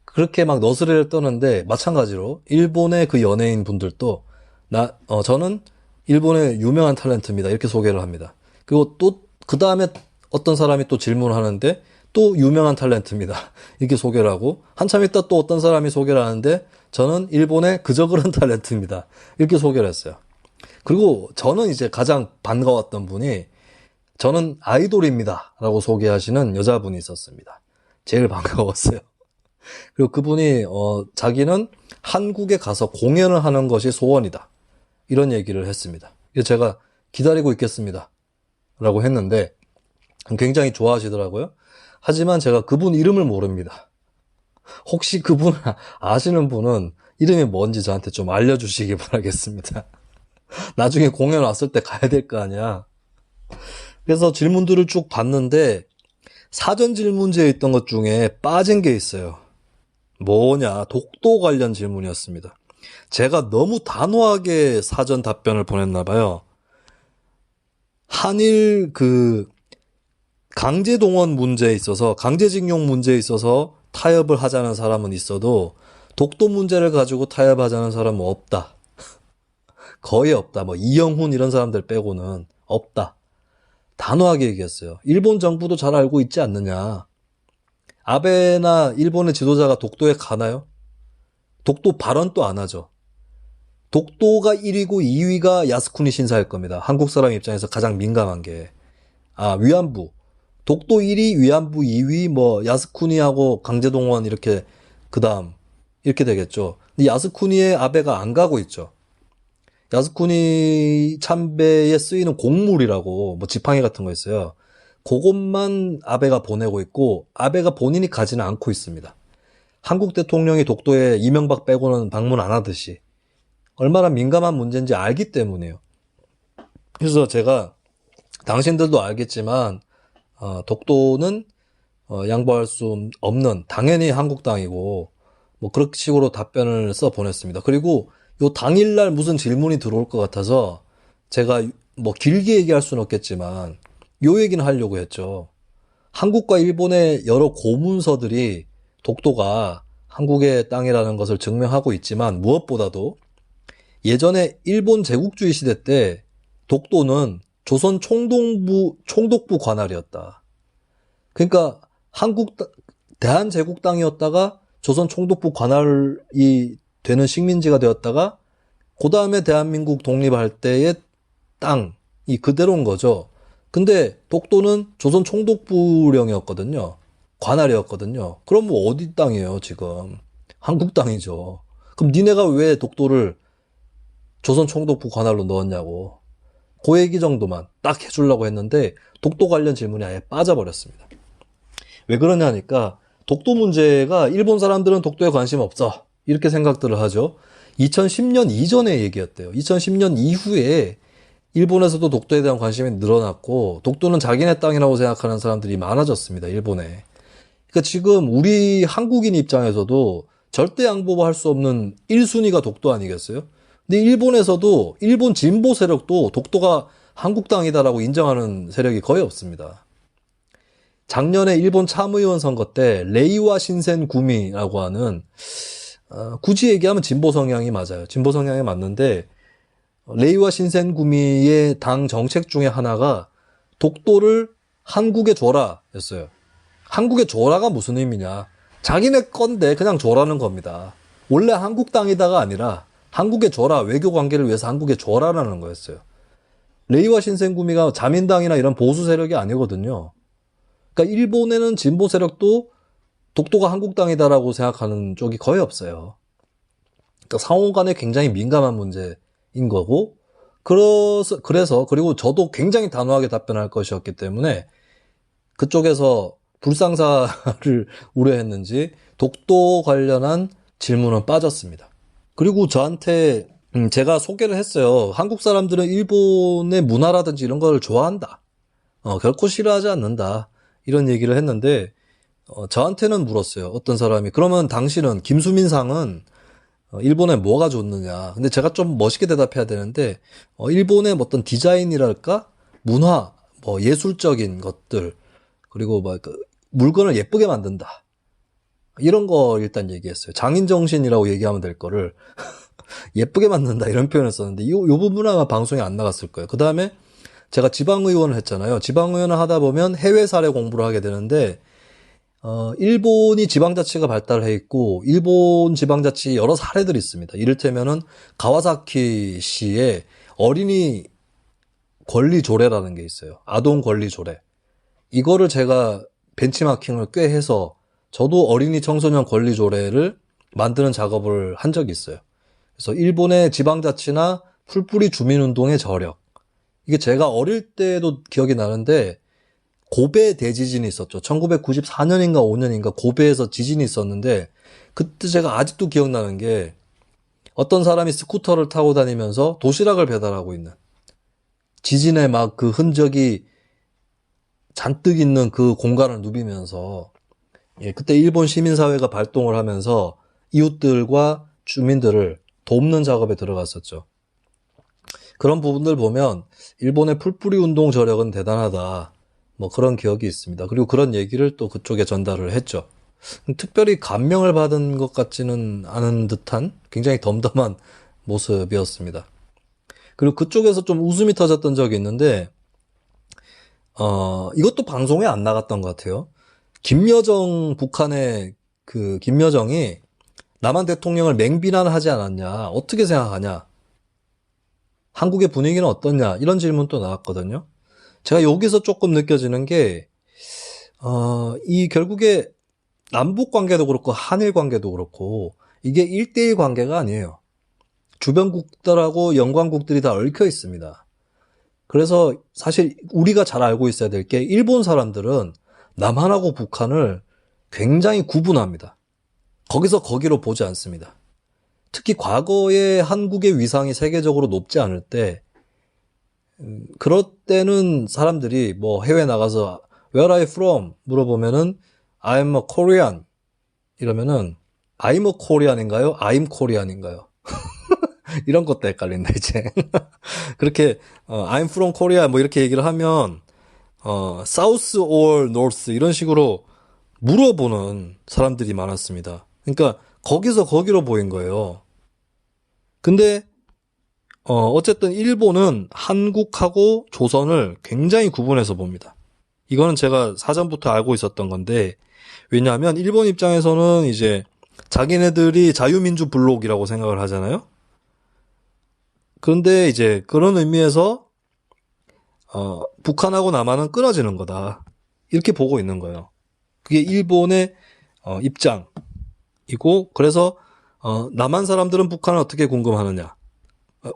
Speaker 1: 그렇게 막 너스레를 떠는데, 마찬가지로 일본의 그 연예인 분들도 저는 일본의 유명한 탤런트입니다, 이렇게 소개를 합니다. 그리고 또 그 다음에 어떤 사람이 또 질문을 하는데, 또 유명한 탤런트입니다, 이렇게 소개를 하고, 한참 있다 또 어떤 사람이 소개를 하는데, 저는 일본의 그저 그런 탤런트입니다, 이렇게 소개를 했어요. 그리고 저는 이제 가장 반가웠던 분이, 저는 아이돌입니다 라고 소개하시는 여자분이 있었습니다. 제일 반가웠어요. 그리고 그분이 자기는 한국에 가서 공연을 하는 것이 소원이다, 이런 얘기를 했습니다. 그래서 제가 기다리고 있겠습니다 라고 했는데 굉장히 좋아하시더라고요. 하지만 제가 그분 이름을 모릅니다. 혹시 그분 아시는 분은 이름이 뭔지 저한테 좀 알려주시기 바라겠습니다. 나중에 공연 왔을 때 가야 될 거 아니야. 그래서 질문들을 쭉 봤는데, 사전 질문지에 있던 것 중에 빠진 게 있어요. 뭐냐, 독도 관련 질문이었습니다. 제가 너무 단호하게 사전 답변을 보냈나 봐요. 한일 강제동원 문제에 있어서, 강제징용 문제에 있어서 타협을 하자는 사람은 있어도 독도 문제를 가지고 타협하자는 사람은 없다. 거의 없다. 뭐 이영훈 이런 사람들 빼고는 없다. 단호하게 얘기했어요. 일본 정부도 잘 알고 있지 않느냐. 아베나 일본의 지도자가 독도에 가나요? 독도 발언도 안 하죠. 독도가 1위고 2위가 야스쿠니 신사일 겁니다. 한국 사람 입장에서 가장 민감한 게. 위안부. 독도 1위, 위안부 2위, 야스쿠니하고 강제동원 이렇게, 그 다음, 이렇게 되겠죠. 근데 야스쿠니에 아베가 안 가고 있죠. 야스쿠니 참배에 쓰이는 곡물이라고, 지팡이 같은 거 있어요. 그것만 아베가 보내고 있고, 아베가 본인이 가지는 않고 있습니다. 한국 대통령이 독도에 이명박 빼고는 방문 안 하듯이. 얼마나 민감한 문제인지 알기 때문이에요. 그래서 제가, 당신들도 알겠지만, 독도는 양보할 수 없는 당연히 한국 땅이고 그런 식으로 답변을 써 보냈습니다. 그리고 요 당일날 무슨 질문이 들어올 것 같아서 제가 길게 얘기할 수는 없겠지만 요 얘기는 하려고 했죠. 한국과 일본의 여러 고문서들이 독도가 한국의 땅이라는 것을 증명하고 있지만 무엇보다도 예전에 일본 제국주의 시대 때 독도는 조선 총독부 관할이었다. 그러니까 대한제국 땅이었다가 조선 총독부 관할이 되는 식민지가 되었다가 그 다음에 대한민국 독립할 때의 땅이 그대로인 거죠. 근데 독도는 조선 총독부령이었거든요. 관할이었거든요. 그럼 어디 땅이에요, 지금? 한국 땅이죠. 그럼 니네가 왜 독도를 조선 총독부 관할로 넣었냐고. 그 얘기 정도만 딱 해주려고 했는데 독도 관련 질문이 아예 빠져버렸습니다. 왜 그러냐니까 독도 문제가 일본 사람들은 독도에 관심 없어 이렇게 생각들을 하죠. 2010년 이전의 얘기였대요. 2010년 이후에 일본에서도 독도에 대한 관심이 늘어났고 독도는 자기네 땅이라고 생각하는 사람들이 많아졌습니다. 일본에. 그러니까 지금 우리 한국인 입장에서도 절대 양보할 수 없는 1순위가 독도 아니겠어요? 근데 일본에서도 일본 진보 세력도 독도가 한국 땅이다라고 인정하는 세력이 거의 없습니다. 작년에 일본 참의원 선거 때 레이와 신센 구미라고 하는 굳이 얘기하면 진보 성향이 맞아요. 진보 성향이 맞는데 레이와 신센 구미의 당 정책 중에 하나가 독도를 한국에 줘라였어요. 한국에 줘라가 무슨 의미냐? 자기네 건데 그냥 줘라는 겁니다. 원래 한국 땅이다가 아니라 한국에 줘라, 외교 관계를 위해서 한국에 줘라라는 거였어요. 레이와 신센구미가 자민당이나 이런 보수 세력이 아니거든요. 그러니까 일본에는 진보 세력도 독도가 한국 땅이다라고 생각하는 쪽이 거의 없어요. 그러니까 상호 간에 굉장히 민감한 문제인 거고, 그래서, 그리고 저도 굉장히 단호하게 답변할 것이었기 때문에 그쪽에서 불상사를 우려했는지 독도 관련한 질문은 빠졌습니다. 그리고 저한테 제가 소개를 했어요. 한국 사람들은 일본의 문화라든지 이런 걸 좋아한다. 결코 싫어하지 않는다. 이런 얘기를 했는데 저한테는 물었어요. 어떤 사람이 그러면 당신은 김수민상은 일본에 뭐가 좋느냐. 근데 제가 좀 멋있게 대답해야 되는데 일본의 어떤 디자인이랄까 문화, 예술적인 것들 그리고 물건을 예쁘게 만든다. 이런 거 일단 얘기했어요. 장인정신이라고 얘기하면 될 거를 예쁘게 만든다 이런 표현을 썼는데 이 부분은 아마 방송에 안 나갔을 거예요. 그 다음에 제가 지방의원을 했잖아요. 지방의원을 하다 보면 해외 사례 공부를 하게 되는데 일본이 지방자치가 발달해 있고 일본 지방자치 여러 사례들이 있습니다. 이를테면은 가와사키시의 어린이 권리 조례라는 게 있어요. 아동 권리 조례. 이거를 제가 벤치마킹을 꽤 해서 저도 어린이 청소년 권리 조례를 만드는 작업을 한 적이 있어요. 그래서 일본의 지방자치나 풀뿌리 주민운동의 저력. 이게 제가 어릴 때도 기억이 나는데 고베 대지진이 있었죠. 1994년인가 5년인가 고베에서 지진이 있었는데 그때 제가 아직도 기억나는 게 어떤 사람이 스쿠터를 타고 다니면서 도시락을 배달하고 있는 지진의 막 그 흔적이 잔뜩 있는 그 공간을 누비면서 그때 일본 시민사회가 발동을 하면서 이웃들과 주민들을 돕는 작업에 들어갔었죠. 그런 부분들 보면 일본의 풀뿌리 운동 저력은 대단하다. 그런 기억이 있습니다. 그리고 그런 얘기를 또 그쪽에 전달을 했죠. 특별히 감명을 받은 것 같지는 않은 듯한 굉장히 덤덤한 모습이었습니다. 그리고 그쪽에서 좀 웃음이 터졌던 적이 있는데 이것도 방송에 안 나갔던 것 같아요. 김여정, 북한의 김여정이 남한 대통령을 맹비난하지 않았냐? 어떻게 생각하냐? 한국의 분위기는 어떻냐? 이런 질문도 나왔거든요. 제가 여기서 조금 느껴지는 게, 결국에 남북 관계도 그렇고 한일 관계도 그렇고 이게 1대1 관계가 아니에요. 주변국들하고 연관국들이 다 얽혀 있습니다. 그래서 사실 우리가 잘 알고 있어야 될 게 일본 사람들은 남한하고 북한을 굉장히 구분합니다. 거기서 거기로 보지 않습니다. 특히 과거에 한국의 위상이 세계적으로 높지 않을 때 그럴 때는 사람들이 뭐 해외 나가서 Where are you from? 물어보면은 I'm a Korean 이러면은 I'm a Korean인가요? I'm Korean인가요? 이런 것도 헷갈린다 이제. 그렇게 I'm from Korea 뭐 이렇게 얘기를 하면 South or North 이런 식으로 물어보는 사람들이 많았습니다. 그러니까 거기서 거기로 보인 거예요. 근데 어쨌든 일본은 한국하고 조선을 굉장히 구분해서 봅니다. 이거는 제가 사전부터 알고 있었던 건데 왜냐하면 일본 입장에서는 이제 자기네들이 자유민주 블록이라고 생각을 하잖아요. 그런데 이제 그런 의미에서 북한하고 남한은 끊어지는 거다. 이렇게 보고 있는 거예요. 그게 일본의 입장이고 그래서 남한 사람들은 북한을 어떻게 궁금하느냐,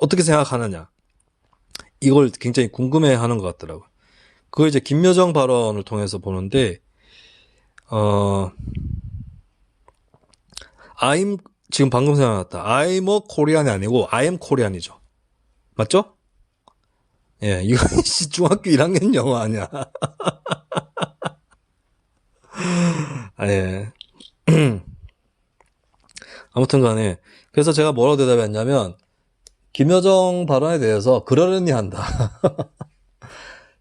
Speaker 1: 어떻게 생각하느냐 이걸 굉장히 궁금해하는 것 같더라고요. 그걸 이제 김여정 발언을 통해서 보는데 지금 방금 생각났다. I'm a Korean이 아니고 I am Korean이죠. 맞죠? 예, 이거 중학교 1학년 영어 아니야. 예. 아무튼 간에 그래서 제가 뭐라고 대답했냐면 김여정 발언에 대해서 그러려니 한다.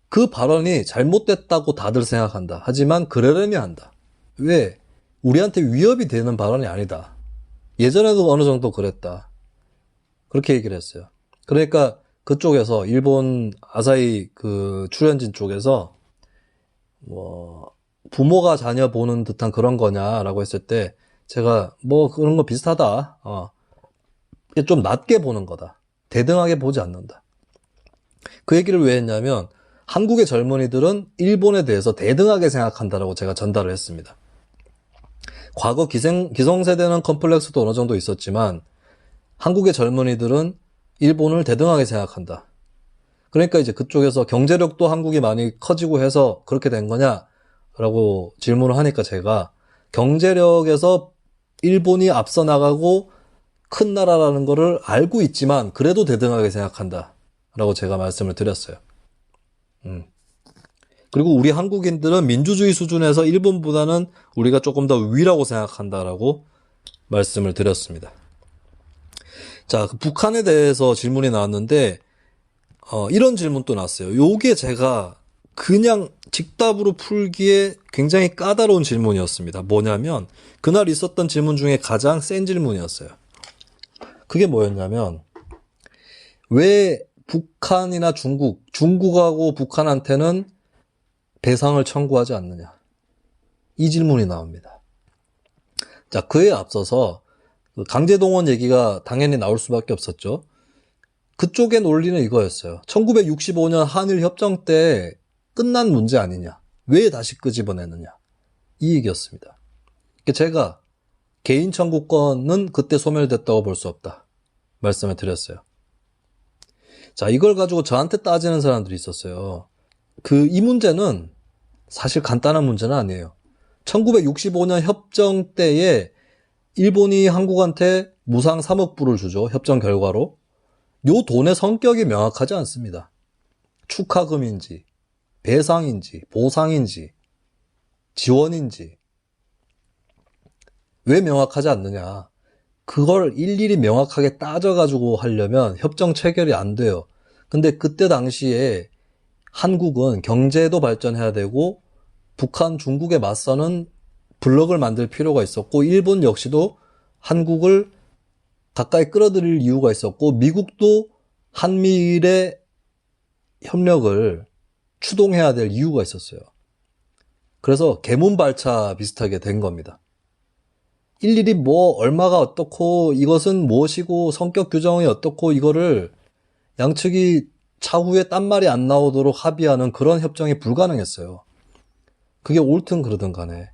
Speaker 1: 그 발언이 잘못됐다고 다들 생각한다. 하지만 그러려니 한다. 왜? 우리한테 위협이 되는 발언이 아니다. 예전에도 어느 정도 그랬다. 그렇게 얘기를 했어요. 그러니까 그쪽에서 일본 아사히 출연진 쪽에서 뭐 부모가 자녀 보는 듯한 그런 거냐라고 했을 때 제가 뭐 그런 거 비슷하다. 좀 낮게 보는 거다. 대등하게 보지 않는다. 그 얘기를 왜 했냐면 한국의 젊은이들은 일본에 대해서 대등하게 생각한다라고 제가 전달을 했습니다. 과거 기성세대는 컴플렉스도 어느 정도 있었지만 한국의 젊은이들은 일본을 대등하게 생각한다. 그러니까 이제 그쪽에서 경제력도 한국이 많이 커지고 해서 그렇게 된 거냐라고 질문을 하니까 제가 경제력에서 일본이 앞서 나가고 큰 나라라는 거를 알고 있지만 그래도 대등하게 생각한다 라고 제가 말씀을 드렸어요. 그리고 우리 한국인들은 민주주의 수준에서 일본보다는 우리가 조금 더 위라고 생각한다라고 말씀을 드렸습니다. 자, 북한에 대해서 질문이 나왔는데 이런 질문도 나왔어요. 요게 제가 그냥 직답으로 풀기에 굉장히 까다로운 질문이었습니다. 뭐냐면 그날 있었던 질문 중에 가장 센 질문이었어요. 그게 뭐였냐면 왜 북한이나 중국하고 북한한테는 배상을 청구하지 않느냐. 이 질문이 나옵니다. 자, 그에 앞서서 강제동원 얘기가 당연히 나올 수밖에 없었죠. 그쪽의 논리는 이거였어요. 1965년 한일협정 때 끝난 문제 아니냐. 왜 다시 끄집어내느냐. 이 얘기였습니다. 제가 개인 청구권은 그때 소멸됐다고 볼 수 없다. 말씀을 드렸어요. 자, 이걸 가지고 저한테 따지는 사람들이 있었어요. 이 문제는 사실 간단한 문제는 아니에요. 1965년 협정 때에 일본이 한국한테 무상 3억 불을 주죠. 협정 결과로. 요 돈의 성격이 명확하지 않습니다. 축하금인지, 배상인지, 보상인지, 지원인지. 왜 명확하지 않느냐. 그걸 일일이 명확하게 따져가지고 하려면 협정 체결이 안 돼요. 근데 그때 당시에 한국은 경제도 발전해야 되고 북한, 중국에 맞서는 블록을 만들 필요가 있었고 일본 역시도 한국을 가까이 끌어들일 이유가 있었고 미국도 한미일의 협력을 추동해야 될 이유가 있었어요. 그래서 개문발차 비슷하게 된 겁니다. 일일이 뭐 얼마가 어떻고 이것은 무엇이고 성격 규정이 어떻고 이거를 양측이 차후에 딴 말이 안 나오도록 합의하는 그런 협정이 불가능했어요. 그게 옳든 그러든 간에.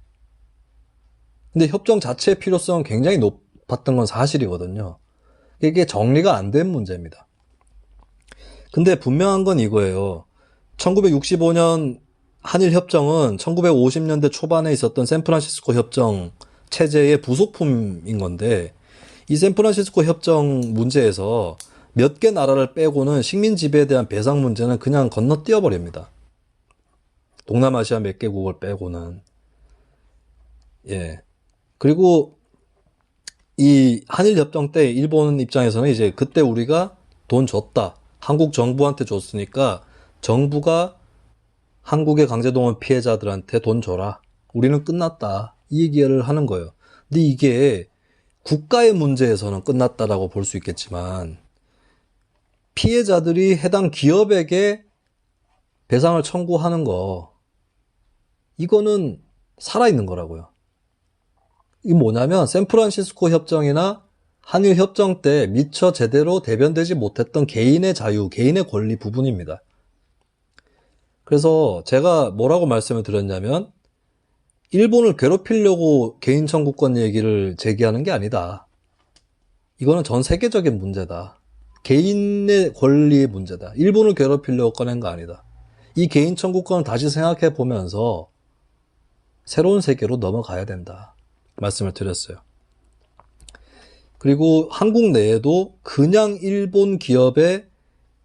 Speaker 1: 근데 협정 자체의 필요성은 굉장히 높았던 건 사실이거든요. 이게 정리가 안 된 문제입니다. 근데 분명한 건 이거예요. 1965년 한일협정은 1950년대 초반에 있었던 샌프란시스코 협정 체제의 부속품인 건데, 이 샌프란시스코 협정 문제에서 몇 개 나라를 빼고는 식민 지배에 대한 배상 문제는 그냥 건너뛰어 버립니다. 동남아시아 몇 개국을 빼고는. 예. 그리고 이 한일협정 때 일본 입장에서는 이제 그때 우리가 돈 줬다. 한국 정부한테 줬으니까 정부가 한국의 강제동원 피해자들한테 돈 줘라. 우리는 끝났다. 이 얘기를 하는 거예요. 근데 이게 국가의 문제에서는 끝났다라고 볼 수 있겠지만 피해자들이 해당 기업에게 배상을 청구하는 거, 이거는 살아있는 거라고요. 이게 뭐냐면 샌프란시스코 협정이나 한일 협정 때 미처 제대로 대변되지 못했던 개인의 자유, 개인의 권리 부분입니다. 그래서 제가 뭐라고 말씀을 드렸냐면, 일본을 괴롭히려고 개인 청구권 얘기를 제기하는 게 아니다. 이거는 전 세계적인 문제다. 개인의 권리의 문제다. 일본을 괴롭히려고 꺼낸 거 아니다. 이 개인 청구권을 다시 생각해 보면서 새로운 세계로 넘어가야 된다. 말씀을 드렸어요. 그리고 한국 내에도 그냥 일본 기업의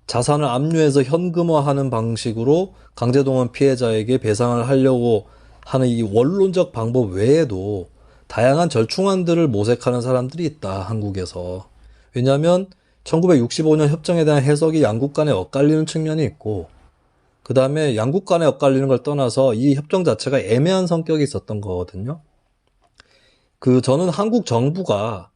Speaker 1: 자산을 압류해서 현금화하는 방식으로 강제동원 피해자에게 배상을 하려고 하는 이 원론적 방법 외에도 다양한 절충안들을 모색하는 사람들이 있다, 한국에서. 왜냐하면 1965년 협정에 대한 해석이 양국 간에 엇갈리는 측면이 있고, 그 다음에 양국 간에 엇갈리는 걸 떠나서 이 협정 자체가 애매한 성격이 있었던 거거든요. 저는 한국 정부가,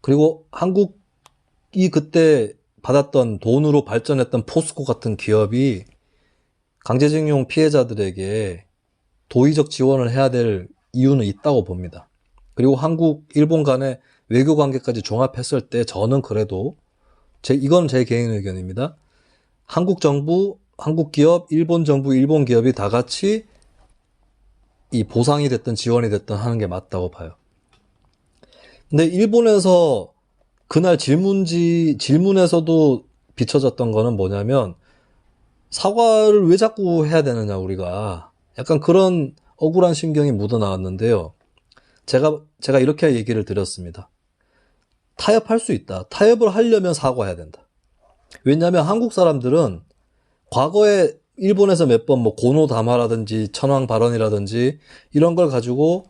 Speaker 1: 그리고 한국이 그때 받았던 돈으로 발전했던 포스코 같은 기업이 강제징용 피해자들에게 도의적 지원을 해야 될 이유는 있다고 봅니다. 그리고 한국, 일본 간의 외교 관계까지 종합했을 때 저는 그래도, 이건 제 개인 의견입니다. 한국 정부, 한국 기업, 일본 정부, 일본 기업이 다 같이 이 보상이 됐든 지원이 됐든 하는 게 맞다고 봐요. 근데 일본에서 그날 질문에서도 비춰졌던 거는 뭐냐면, 사과를 왜 자꾸 해야 되느냐, 우리가. 약간 그런 억울한 심경이 묻어나왔는데요. 제가 이렇게 얘기를 드렸습니다. 타협할 수 있다. 타협을 하려면 사과해야 된다. 왜냐하면 한국 사람들은 과거에 일본에서 몇 번 고노다마라든지 천황 발언이라든지 이런 걸 가지고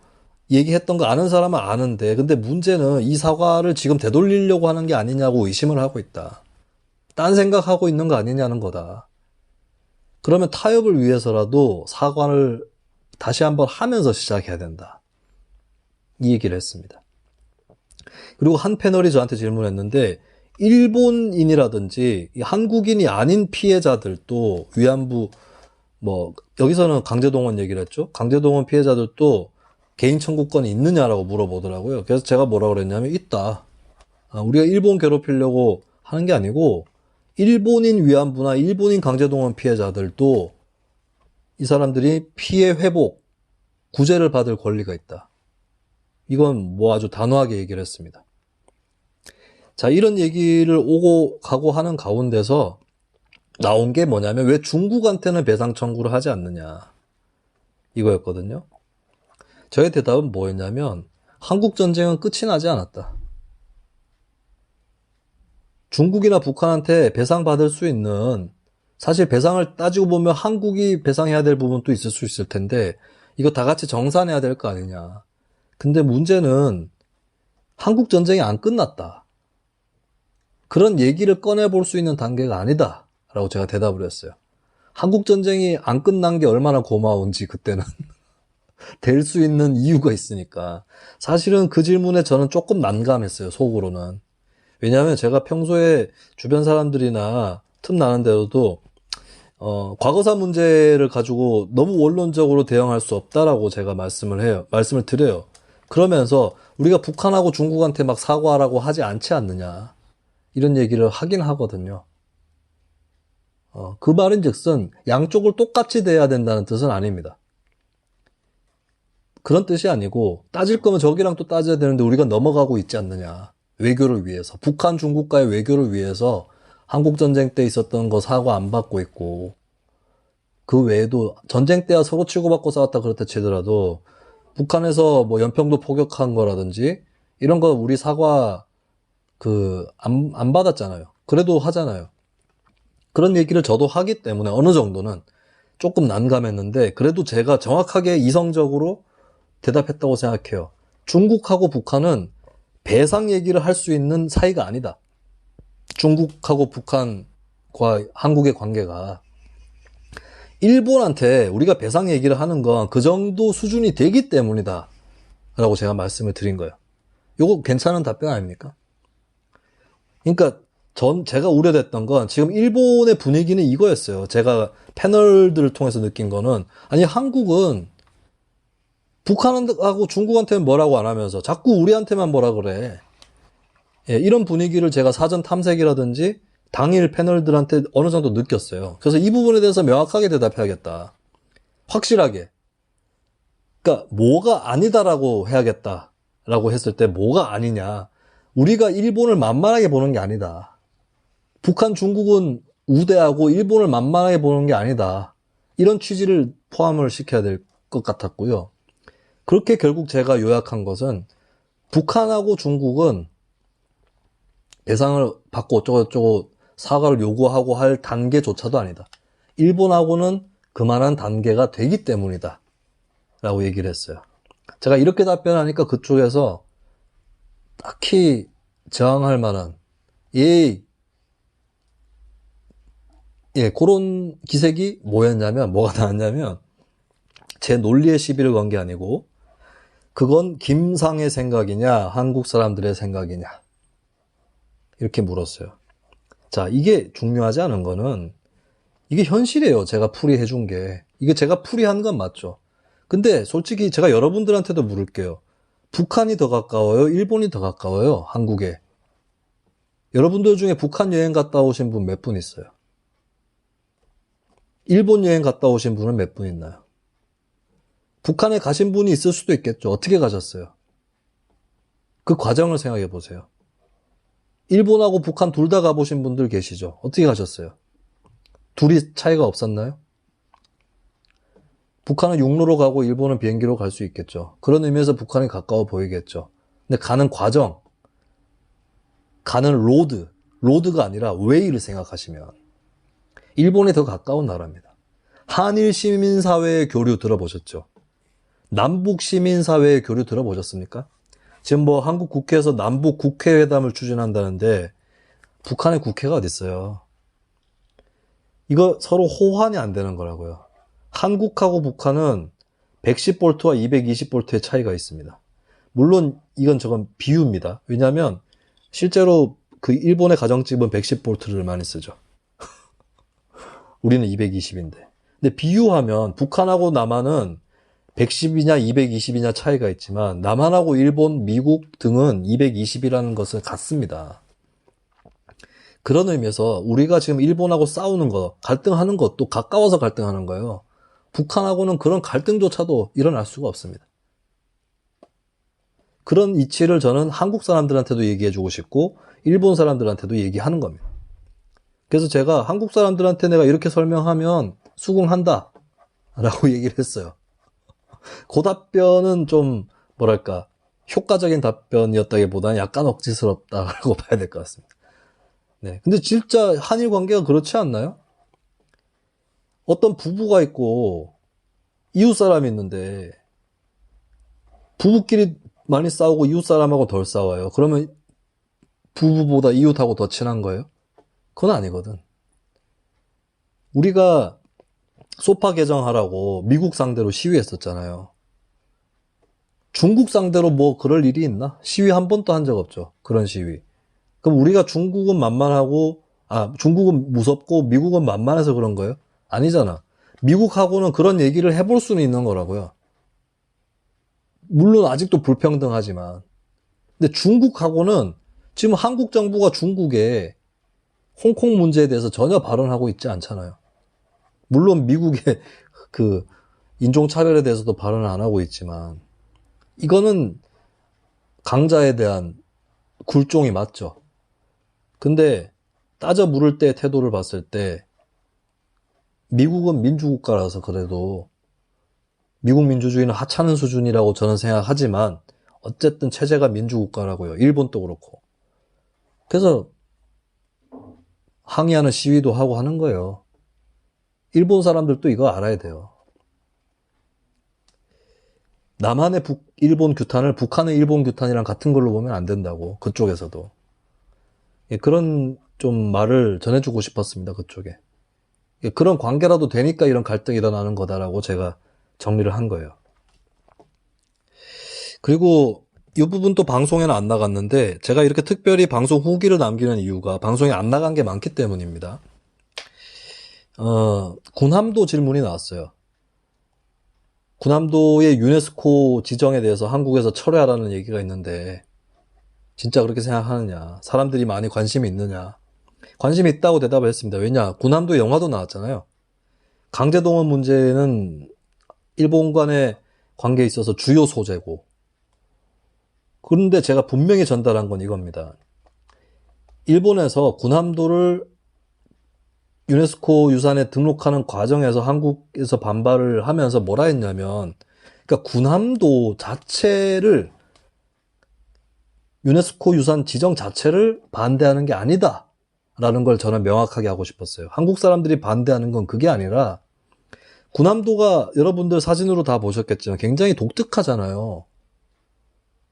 Speaker 1: 얘기했던 거 아는 사람은 아는데, 근데 문제는 이 사과를 지금 되돌리려고 하는 게 아니냐고 의심을 하고 있다. 딴 생각하고 있는 거 아니냐는 거다. 그러면 타협을 위해서라도 사과를 다시 한번 하면서 시작해야 된다. 이 얘기를 했습니다. 그리고 한 패널이 저한테 질문했는데, 일본인이라든지 한국인이 아닌 피해자들도 위안부, 여기서는 강제동원 얘기를 했죠. 강제동원 피해자들도 개인 청구권이 있느냐라고 물어보더라고요. 그래서 제가 뭐라고 그랬냐면, 있다. 우리가 일본 괴롭히려고 하는 게 아니고, 일본인 위안부나 일본인 강제동원 피해자들도 이 사람들이 피해 회복, 구제를 받을 권리가 있다. 이건 아주 단호하게 얘기를 했습니다. 자, 이런 얘기를 오고 가고 하는 가운데서 나온 게 뭐냐면, 왜 중국한테는 배상 청구를 하지 않느냐, 이거였거든요. 저의 대답은 뭐였냐면, 한국 전쟁은 끝이 나지 않았다. 중국이나 북한한테 배상받을 수 있는, 사실 배상을 따지고 보면 한국이 배상해야 될 부분도 있을 수 있을 텐데, 이거 다 같이 정산해야 될 거 아니냐. 근데 문제는 한국 전쟁이 안 끝났다. 그런 얘기를 꺼내볼 수 있는 단계가 아니다. 라고 제가 대답을 했어요. 한국 전쟁이 안 끝난 게 얼마나 고마운지 그때는 될 수 있는 이유가 있으니까. 사실은 그 질문에 저는 조금 난감했어요, 속으로는. 왜냐하면 제가 평소에 주변 사람들이나 틈나는 대로도 과거사 문제를 가지고 너무 원론적으로 대응할 수 없다라고 제가 말씀을 드려요. 그러면서 우리가 북한하고 중국한테 막 사과하라고 하지 않지 않느냐. 이런 얘기를 하긴 하거든요. 그 말인 즉슨 양쪽을 똑같이 대해야 된다는 뜻은 아닙니다. 그런 뜻이 아니고 따질 거면 저기랑 또 따져야 되는데 우리가 넘어가고 있지 않느냐. 외교를 위해서. 북한, 중국과의 외교를 위해서 한국전쟁 때 있었던 거 사과 안 받고 있고 그 외에도 전쟁 때야 서로 치고받고 싸웠다 그렇다 치더라도 북한에서 뭐 연평도 포격한 거라든지 이런 거 우리 사과 안 받았잖아요. 그래도 하잖아요. 그런 얘기를 저도 하기 때문에 어느 정도는 조금 난감했는데 그래도 제가 정확하게 이성적으로 대답했다고 생각해요. 중국하고 북한은 배상 얘기를 할 수 있는 사이가 아니다. 중국하고 북한과 한국의 관계가 일본한테 우리가 배상 얘기를 하는 건 그 정도 수준이 되기 때문이다 라고 제가 말씀을 드린 거예요. 이거 괜찮은 답변 아닙니까? 그러니까 제가 우려됐던 건 지금 일본의 분위기는 이거였어요. 제가 패널들을 통해서 느낀 거는 아니 한국은 북한하고 중국한테는 뭐라고 안 하면서 자꾸 우리한테만 뭐라 그래. 예, 이런 분위기를 제가 사전 탐색이라든지 당일 패널들한테 어느 정도 느꼈어요. 그래서 이 부분에 대해서 명확하게 대답해야겠다. 확실하게. 그러니까 뭐가 아니다라고 해야겠다라고 했을 때 뭐가 아니냐. 우리가 일본을 만만하게 보는 게 아니다. 북한, 중국은 우대하고 일본을 만만하게 보는 게 아니다. 이런 취지를 포함을 시켜야 될 것 같았고요. 그렇게 결국 제가 요약한 것은 북한하고 중국은 배상을 받고 어쩌고저쩌고 사과를 요구하고 할 단계조차도 아니다. 일본하고는 그만한 단계가 되기 때문이다. 라고 얘기를 했어요. 제가 이렇게 답변하니까 그쪽에서 딱히 저항할 만한 그런 기색이 뭐가 나왔냐면 제 논리에 시비를 건 게 아니고 그건 김상의 생각이냐 한국 사람들의 생각이냐 이렇게 물었어요. 자, 이게 중요하지 않은 거는 이게 현실이에요. 제가 풀이해 준 게. 이게 제가 풀이한 건 맞죠. 근데 솔직히 제가 여러분들한테도 물을게요. 북한이 더 가까워요? 일본이 더 가까워요? 한국에. 여러분들 중에 북한 여행 갔다 오신 분 몇 분 있어요? 일본 여행 갔다 오신 분은 몇 분 있나요? 북한에 가신 분이 있을 수도 있겠죠. 어떻게 가셨어요? 그 과정을 생각해 보세요. 일본하고 북한 둘 다 가보신 분들 계시죠? 어떻게 가셨어요? 둘이 차이가 없었나요? 북한은 육로로 가고 일본은 비행기로 갈 수 있겠죠. 그런 의미에서 북한이 가까워 보이겠죠. 근데 가는 과정, 가는 로드가 아니라 웨이를 생각하시면 일본이 더 가까운 나라입니다. 한일 시민사회의 교류 들어보셨죠? 남북 시민사회의 교류 들어보셨습니까? 지금 뭐 한국 국회에서 남북 국회회담을 추진한다는데 북한의 국회가 어디 있어요? 이거 서로 호환이 안 되는 거라고요. 한국하고 북한은 110볼트와 220볼트의 차이가 있습니다. 물론 이건 저건 비유입니다. 왜냐하면 실제로 그 일본의 가정집은 110볼트를 많이 쓰죠. 우리는 220인데. 근데 비유하면 북한하고 남한은 110이냐 220이냐 차이가 있지만 남한하고 일본, 미국 등은 220이라는 것은 같습니다. 그런 의미에서 우리가 지금 일본하고 싸우는 거, 갈등하는 것도 가까워서 갈등하는 거예요. 북한하고는 그런 갈등조차도 일어날 수가 없습니다. 그런 이치를 저는 한국 사람들한테도 얘기해주고 싶고 일본 사람들한테도 얘기하는 겁니다. 그래서 제가 한국 사람들한테 내가 이렇게 설명하면 수긍한다 라고 얘기를 했어요. 그 답변은 좀 뭐랄까 효과적인 답변이었다기보다는 약간 억지스럽다라고 봐야 될 것 같습니다. 네, 근데 진짜 한일 관계가 그렇지 않나요? 어떤 부부가 있고 이웃 사람이 있는데 부부끼리 많이 싸우고 이웃 사람하고 덜 싸워요. 그러면 부부보다 이웃하고 더 친한 거예요? 그건 아니거든. 우리가 소파 개정하라고 미국 상대로 시위했었잖아요. 중국 상대로 뭐 그럴 일이 있나? 시위 한 번도 한 적 없죠. 그런 시위. 그럼 우리가 중국은 만만하고 중국은 무섭고 미국은 만만해서 그런 거예요? 아니잖아. 미국하고는 그런 얘기를 해볼 수는 있는 거라고요. 물론 아직도 불평등하지만. 근데 중국하고는 지금 한국 정부가 중국에 홍콩 문제에 대해서 전혀 발언하고 있지 않잖아요. 물론 미국의 그 인종차별에 대해서도 발언을 안 하고 있지만, 이거는 강자에 대한 굴종이 맞죠. 근데 따져 물을 때 태도를 봤을 때 미국은 민주국가라서 그래도 미국 민주주의는 하찮은 수준이라고 저는 생각하지만 어쨌든 체제가 민주국가라고요. 일본도 그렇고. 그래서 항의하는 시위도 하고 하는 거예요. 일본 사람들도 이거 알아야 돼요. 남한의 일본 규탄을 북한의 일본 규탄이랑 같은 걸로 보면 안 된다고. 그쪽에서도. 예, 그런 좀 말을 전해주고 싶었습니다. 그쪽에. 예, 그런 관계라도 되니까 이런 갈등이 일어나는 거다라고 제가 정리를 한 거예요. 그리고 이 부분도 방송에는 안 나갔는데 제가 이렇게 특별히 방송 후기를 남기는 이유가 방송에 안 나간 게 많기 때문입니다. 군함도 질문이 나왔어요. 군함도의 유네스코 지정에 대해서 한국에서 철회하라는 얘기가 있는데 진짜 그렇게 생각하느냐, 사람들이 많이 관심이 있느냐. 관심이 있다고 대답을 했습니다. 왜냐, 군함도 영화도 나왔잖아요. 강제동원 문제는 일본 간의 관계에 있어서 주요 소재고, 그런데 제가 분명히 전달한 건 이겁니다. 일본에서 군함도를 유네스코 유산에 등록하는 과정에서 한국에서 반발을 하면서 뭐라 했냐면, 그러니까 군함도 자체를 유네스코 유산 지정 자체를 반대하는 게 아니다 라는 걸 저는 명확하게 하고 싶었어요. 한국 사람들이 반대하는 건 그게 아니라 군함도가 여러분들 사진으로 다 보셨겠지만 굉장히 독특하잖아요.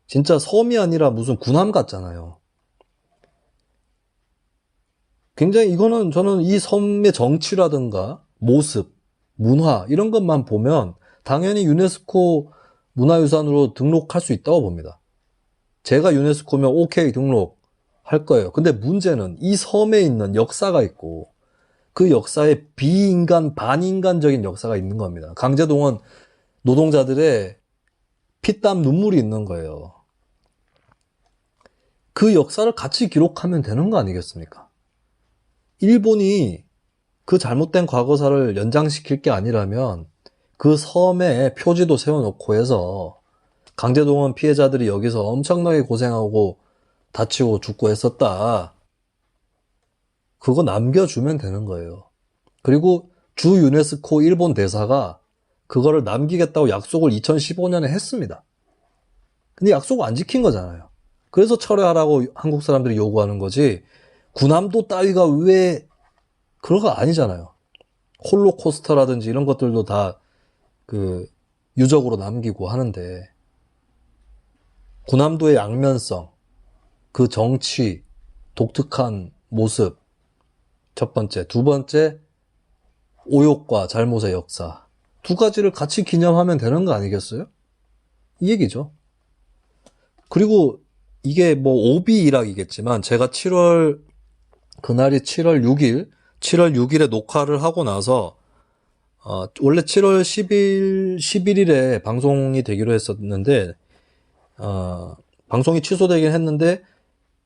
Speaker 1: 진짜 섬이 아니라 무슨 군함 같잖아요. 굉장히 이거는 저는 이 섬의 정치라든가 모습, 문화 이런 것만 보면 당연히 유네스코 문화유산으로 등록할 수 있다고 봅니다. 제가 유네스코면 오케이 등록할 거예요. 근데 문제는 이 섬에 있는 역사가 있고 그 역사에 비인간, 반인간적인 역사가 있는 겁니다. 강제동원 노동자들의 피땀 눈물이 있는 거예요. 그 역사를 같이 기록하면 되는 거 아니겠습니까? 일본이 그 잘못된 과거사를 연장시킬 게 아니라면 그 섬에 표지도 세워놓고 해서 강제동원 피해자들이 여기서 엄청나게 고생하고 다치고 죽고 했었다. 그거 남겨주면 되는 거예요. 그리고 주 유네스코 일본 대사가 그거를 남기겠다고 약속을 2015년에 했습니다. 근데 약속을 안 지킨 거잖아요. 그래서 철회하라고 한국 사람들이 요구하는 거지 군함도 따위가 왜 그런 거 아니잖아요. 홀로코스터라든지 이런 것들도 다 그 유적으로 남기고 하는데 군함도의 양면성, 그 정치, 독특한 모습 첫 번째, 두 번째 오욕과 잘못의 역사 두 가지를 같이 기념하면 되는 거 아니겠어요? 이 얘기죠. 그리고 이게 뭐 오비일학이겠지만 제가 그날이 7월 6일에 녹화를 하고 나서 원래 7월 11일에 방송이 되기로 했었는데 방송이 취소되긴 했는데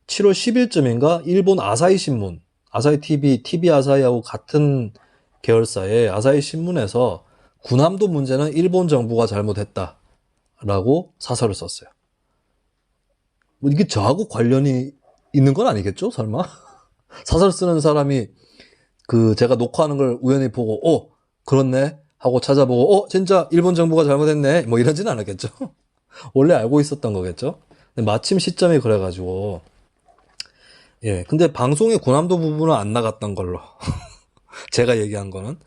Speaker 1: 7월 10일쯤인가 일본 아사히 신문, 아사히 TV 아사히하고 같은 계열사의 아사히 신문에서 군함도 문제는 일본 정부가 잘못했다라고 사설을 썼어요. 뭐 이게 저하고 관련이 있는 건 아니겠죠? 설마? 사설 쓰는 사람이 제가 녹화하는 걸 우연히 보고 그렇네 하고 찾아보고 진짜 일본 정부가 잘못했네 뭐 이러지는 않았겠죠? 원래 알고 있었던 거겠죠? 근데 마침 시점이 그래가지고 예, 근데 방송에 군함도 부분은 안 나갔던 걸로 제가 얘기한 거는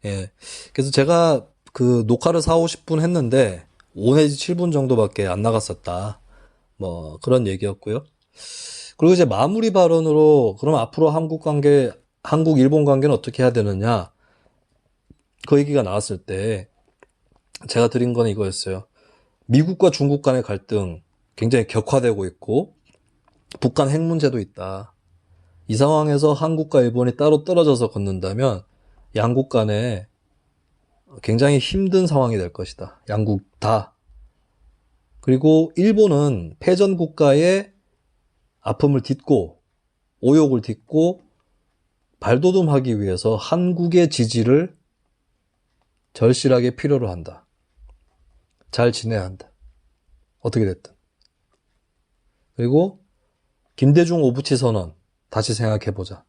Speaker 1: 예, 그래서 제가 그 녹화를 4, 50분 했는데 5 내지 7분 정도밖에 안 나갔었다 뭐 그런 얘기였고요. 그리고 이제 마무리 발언으로 그럼 앞으로 한국-일본 관계는 어떻게 해야 되느냐 그 얘기가 나왔을 때 제가 드린 건 이거였어요. 미국과 중국 간의 갈등 굉장히 격화되고 있고 북한 핵 문제도 있다. 이 상황에서 한국과 일본이 따로 떨어져서 걷는다면 양국 간에 굉장히 힘든 상황이 될 것이다. 양국 다. 그리고 일본은 패전 국가의 아픔을 딛고 오욕을 딛고 발돋움하기 위해서 한국의 지지를 절실하게 필요로 한다. 잘 지내야 한다. 어떻게 됐든. 그리고 김대중 오부치 선언 다시 생각해보자.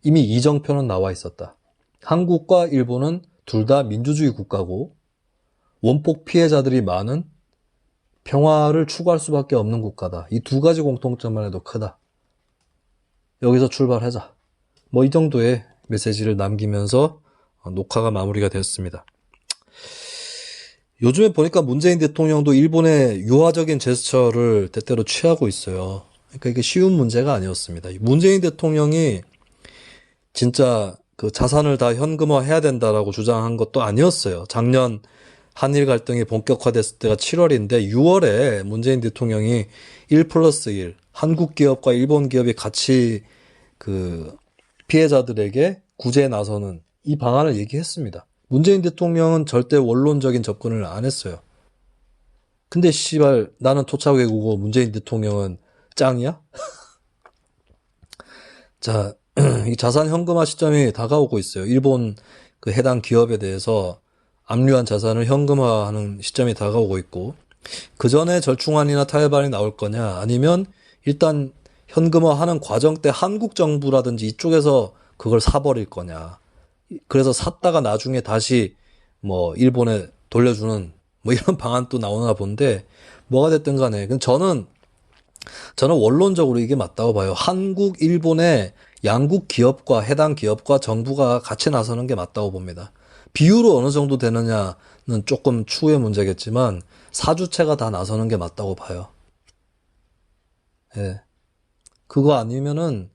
Speaker 1: 이미 이정표는 나와 있었다. 한국과 일본은 둘 다 민주주의 국가고 원폭 피해자들이 많은 평화를 추구할 수밖에 없는 국가다. 이 두 가지 공통점만 해도 크다. 여기서 출발하자. 뭐 이 정도의 메시지를 남기면서 녹화가 마무리가 됐습니다. 요즘에 보니까 문재인 대통령도 일본의 유화적인 제스처를 때때로 취하고 있어요. 그러니까 이게 쉬운 문제가 아니었습니다. 문재인 대통령이 진짜 그 자산을 다 현금화해야 된다라고 주장한 것도 아니었어요. 작년 한일 갈등이 본격화됐을 때가 7월인데 6월에 문재인 대통령이 1+1, 한국 기업과 일본 기업이 같이 그 피해자들에게 구제에 나서는 이 방안을 얘기했습니다. 문재인 대통령은 절대 원론적인 접근을 안 했어요. 근데 씨발 나는 토착외국어 문재인 대통령은 짱이야? 자, 이 자산 현금화 시점이 다가오고 있어요. 일본 그 해당 기업에 대해서 압류한 자산을 현금화하는 시점이 다가오고 있고, 그 전에 절충안이나 타협안이 나올 거냐, 아니면 일단 현금화하는 과정 때 한국 정부라든지 이쪽에서 그걸 사버릴 거냐. 그래서 샀다가 나중에 다시 뭐 일본에 돌려주는 뭐 이런 방안도 나오나 본데, 뭐가 됐든 간에 저는 원론적으로 이게 맞다고 봐요. 한국, 일본의 양국 기업과 해당 기업과 정부가 같이 나서는 게 맞다고 봅니다. 비율은 어느 정도 되느냐는 조금 추후의 문제겠지만 사주체가 다 나서는 게 맞다고 봐요. 예. 그거 아니면은,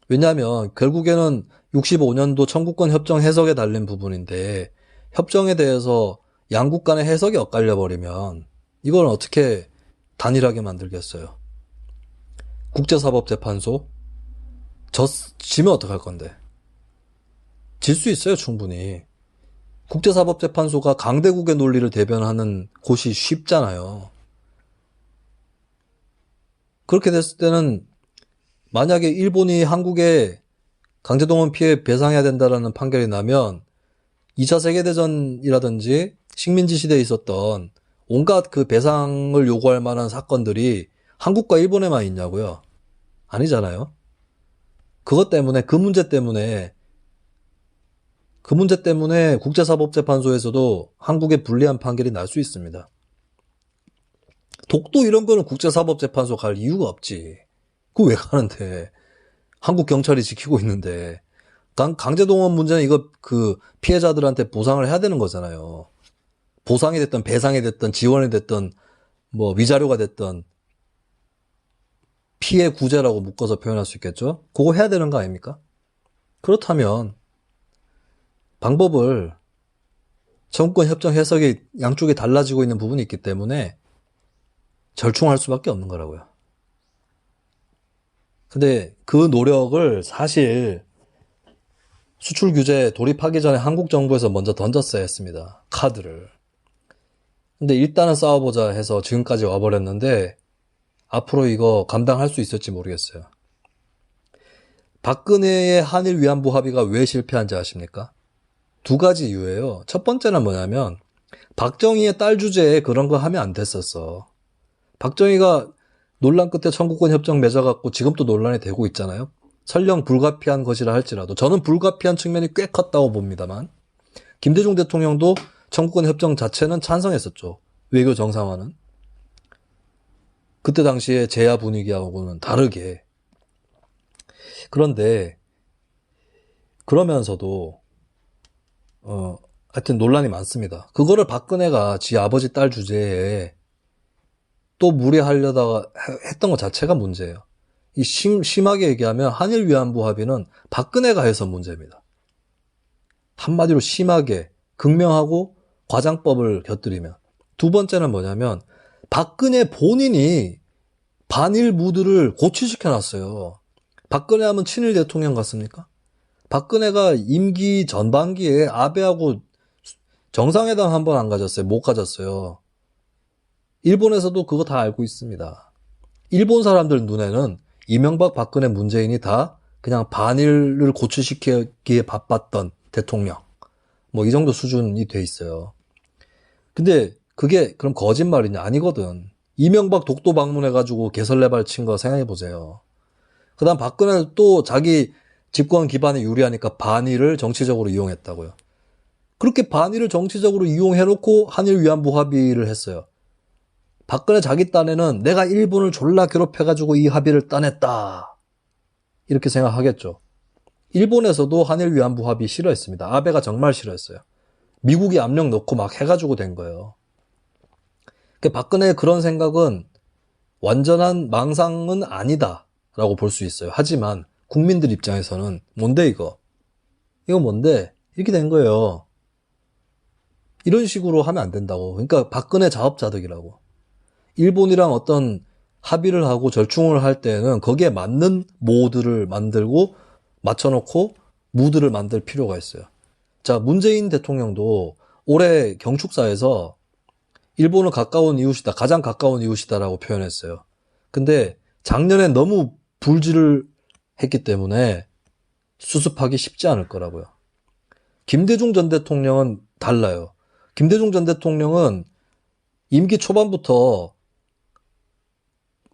Speaker 1: 왜냐하면 결국에는 65년도 청구권 협정 해석에 달린 부분인데, 협정에 대해서 양국 간의 해석이 엇갈려 버리면 이걸 어떻게 단일하게 만들겠어요. 국제사법재판소 지면 어떡할 건데. 질 수 있어요, 충분히. 국제사법재판소가 강대국의 논리를 대변하는 곳이 쉽잖아요. 그렇게 됐을 때는 만약에 일본이 한국에 강제동원 피해 배상해야 된다라는 판결이 나면 2차 세계대전이라든지 식민지 시대에 있었던 온갖 그 배상을 요구할 만한 사건들이 한국과 일본에만 있냐고요? 아니잖아요. 그것 때문에, 그 문제 때문에 국제사법재판소에서도 한국에 불리한 판결이 날 수 있습니다. 독도 이런 거는 국제사법재판소 갈 이유가 없지. 그거 왜 가는데? 한국 경찰이 지키고 있는데. 강제동원 문제는 이거 그 피해자들한테 보상을 해야 되는 거잖아요. 보상이 됐든 배상이 됐든 지원이 됐든 뭐 위자료가 됐든 피해 구제라고 묶어서 표현할 수 있겠죠? 그거 해야 되는 거 아닙니까? 그렇다면 방법을, 청구권 협정 해석이 양쪽이 달라지고 있는 부분이 있기 때문에 절충할 수밖에 없는 거라고요. 근데 그 노력을 사실 수출 규제 돌입하기 전에 한국 정부에서 먼저 던졌어야 했습니다. 카드를. 근데 일단은 싸워보자 해서 지금까지 와버렸는데 앞으로 이거 감당할 수 있을지 모르겠어요. 박근혜의 한일 위안부 합의가 왜 실패한지 아십니까? 두 가지 이유예요. 첫 번째는 뭐냐면 박정희의 딸 주제에 그런 거 하면 안 됐었어. 박정희가 논란 끝에 청구권 협정 맺어갖고 지금도 논란이 되고 있잖아요. 설령 불가피한 것이라 할지라도 저는 불가피한 측면이 꽤 컸다고 봅니다만, 김대중 대통령도 청구권 협정 자체는 찬성했었죠. 외교 정상화는. 그때 당시에 제야 분위기하고는 다르게. 그런데 그러면서도 하여튼 논란이 많습니다. 그거를 박근혜가 지 아버지 딸 주제에 또 무리하려다가 했던 것 자체가 문제예요. 이 심하게 얘기하면 한일 위안부 합의는 박근혜가 해서 문제입니다. 한마디로 심하게 극명하고 과장법을 곁들이면. 두 번째는 뭐냐면 박근혜 본인이 반일 무드를 고취시켜놨어요. 박근혜 하면 친일 대통령 같습니까? 박근혜가 임기 전반기에 아베하고 정상회담 한 번 안 가졌어요. 못 가졌어요. 일본에서도 그거 다 알고 있습니다. 일본 사람들 눈에는 이명박, 박근혜, 문재인이 다 그냥 반일을 고취시키기에 바빴던 대통령. 뭐 이 정도 수준이 돼 있어요. 근데 그게 그럼 거짓말이냐? 아니거든. 이명박 독도 방문해가지고 개설레발 친 거 생각해보세요. 그 다음 박근혜도 또 자기 집권 기반에 유리하니까 반일을 정치적으로 이용했다고요. 그렇게 반일을 정치적으로 이용해놓고 한일 위안부 합의를 했어요. 박근혜 자기 딴에는 내가 일본을 졸라 괴롭혀가지고 이 합의를 따냈다. 이렇게 생각하겠죠. 일본에서도 한일 위안부 합의 싫어했습니다. 아베가 정말 싫어했어요. 미국이 압력 넣고 막 해가지고 된 거예요. 박근혜의 그런 생각은 완전한 망상은 아니다라고 볼 수 있어요. 하지만 국민들 입장에서는 뭔데 이거? 이거 뭔데? 이렇게 된 거예요. 이런 식으로 하면 안 된다고. 그러니까 박근혜 자업자득이라고. 일본이랑 어떤 합의를 하고 절충을 할 때는 거기에 맞는 모드를 만들고 맞춰놓고 무드를 만들 필요가 있어요. 자, 문재인 대통령도 올해 경축사에서 일본은 가까운 이웃이다, 가장 가까운 이웃이다라고 표현했어요. 근데 작년에 너무 불질을 했기 때문에 수습하기 쉽지 않을 거라고요. 김대중 전 대통령은 달라요. 김대중 전 대통령은 임기 초반부터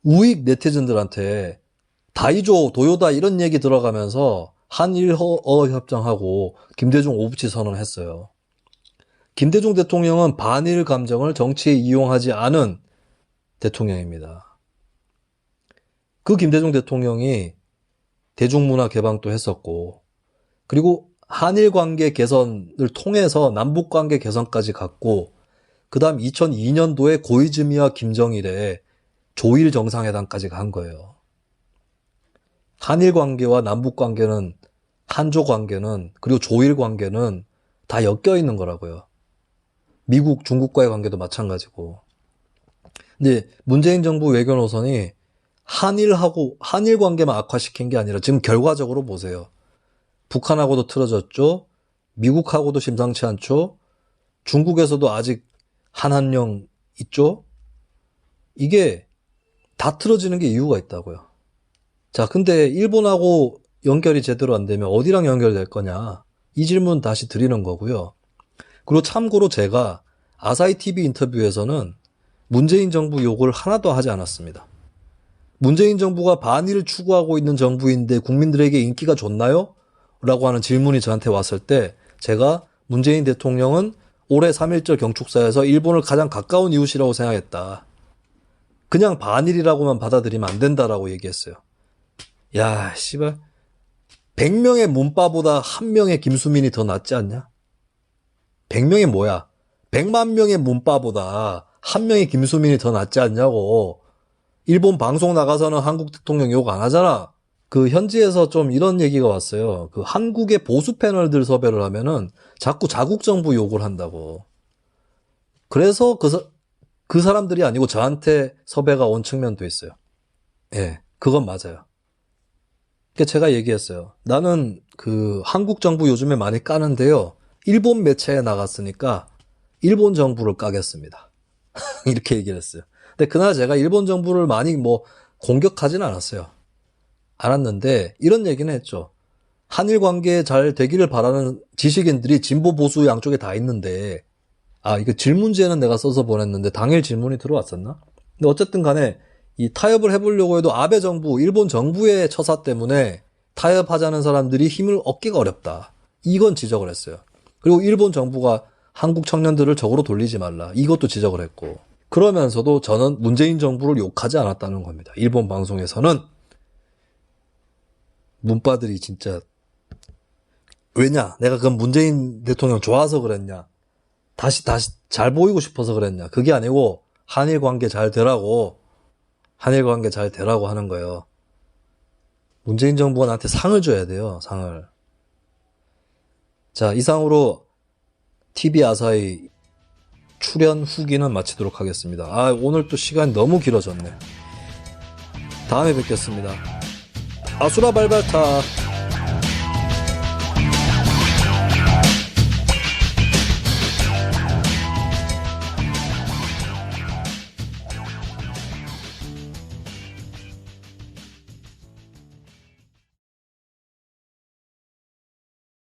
Speaker 1: 우익 네티즌들한테 다이조, 도요다 이런 얘기 들어가면서 한일허 협정하고 김대중 오부치 선언을 했어요. 김대중 대통령은 반일 감정을 정치에 이용하지 않은 대통령입니다. 그 김대중 대통령이 대중문화 개방도 했었고, 그리고 한일 관계 개선을 통해서 남북 관계 개선까지 갔고, 그 다음 2002년도에 고이즈미와 김정일의 조일 정상회담까지 간 거예요. 한일 관계와 남북 관계는, 한조 관계는, 그리고 조일 관계는 다 엮여 있는 거라고요. 미국, 중국과의 관계도 마찬가지고. 근데 문재인 정부 외교 노선이 한일 관계만 악화시킨 게 아니라 지금 결과적으로 보세요. 북한하고도 틀어졌죠. 미국하고도 심상치 않죠. 중국에서도 아직 한한령 있죠. 이게 다 틀어지는 게 이유가 있다고요. 자, 근데 일본하고 연결이 제대로 안 되면 어디랑 연결될 거냐? 이 질문 다시 드리는 거고요. 그리고 참고로 제가 아사히 TV 인터뷰에서는 문재인 정부 욕을 하나도 하지 않았습니다. 문재인 정부가 반일을 추구하고 있는 정부인데 국민들에게 인기가 좋나요? 라고 하는 질문이 저한테 왔을 때 제가 문재인 대통령은 올해 3.1절 경축사에서 일본을 가장 가까운 이웃이라고 생각했다. 그냥 반일이라고만 받아들이면 안 된다라고 얘기했어요. 야, 씨발. 100명의 문바보다 1명의 김수민이 더 낫지 않냐? 100명이 뭐야? 100만 명의 문바보다 1명의 김수민이 더 낫지 않냐고. 일본 방송 나가서는 한국 대통령 욕 안 하잖아. 그 현지에서 좀 이런 얘기가 왔어요. 그 한국의 보수 패널들 섭외를 하면은 자꾸 자국 정부 욕을 한다고. 그래서 그 사람들이 아니고 저한테 섭외가 온 측면도 있어요. 예, 그건 맞아요. 그러니까 제가 얘기했어요. 나는 그 한국 정부 요즘에 많이 까는데요. 일본 매체에 나갔으니까 일본 정부를 까겠습니다. 이렇게 얘기를 했어요. 근데 그날 제가 일본 정부를 많이 공격하진 않았어요. 않았는데 이런 얘기는 했죠. 한일 관계 잘 되기를 바라는 지식인들이 진보 보수 양쪽에 다 있는데, 이거 질문지에는 내가 써서 보냈는데 당일 질문이 들어왔었나? 근데 어쨌든 간에 이 타협을 해보려고 해도 아베 정부, 일본 정부의 처사 때문에 타협하자는 사람들이 힘을 얻기가 어렵다. 이건 지적을 했어요. 그리고 일본 정부가 한국 청년들을 적으로 돌리지 말라. 이것도 지적을 했고. 그러면서도 저는 문재인 정부를 욕하지 않았다는 겁니다. 일본 방송에서는. 문바들이 진짜. 왜냐? 내가 그럼 문재인 대통령 좋아서 그랬냐? 다시 잘 보이고 싶어서 그랬냐? 그게 아니고 한일 관계 잘 되라고 하는 거예요. 문재인 정부가 나한테 상을 줘야 돼요. 상을. 자, 이상으로 TV 아사히 출연 후기는 마치도록 하겠습니다. 오늘 또 시간이 너무 길어졌네. 다음에 뵙겠습니다. 아수라 발발타.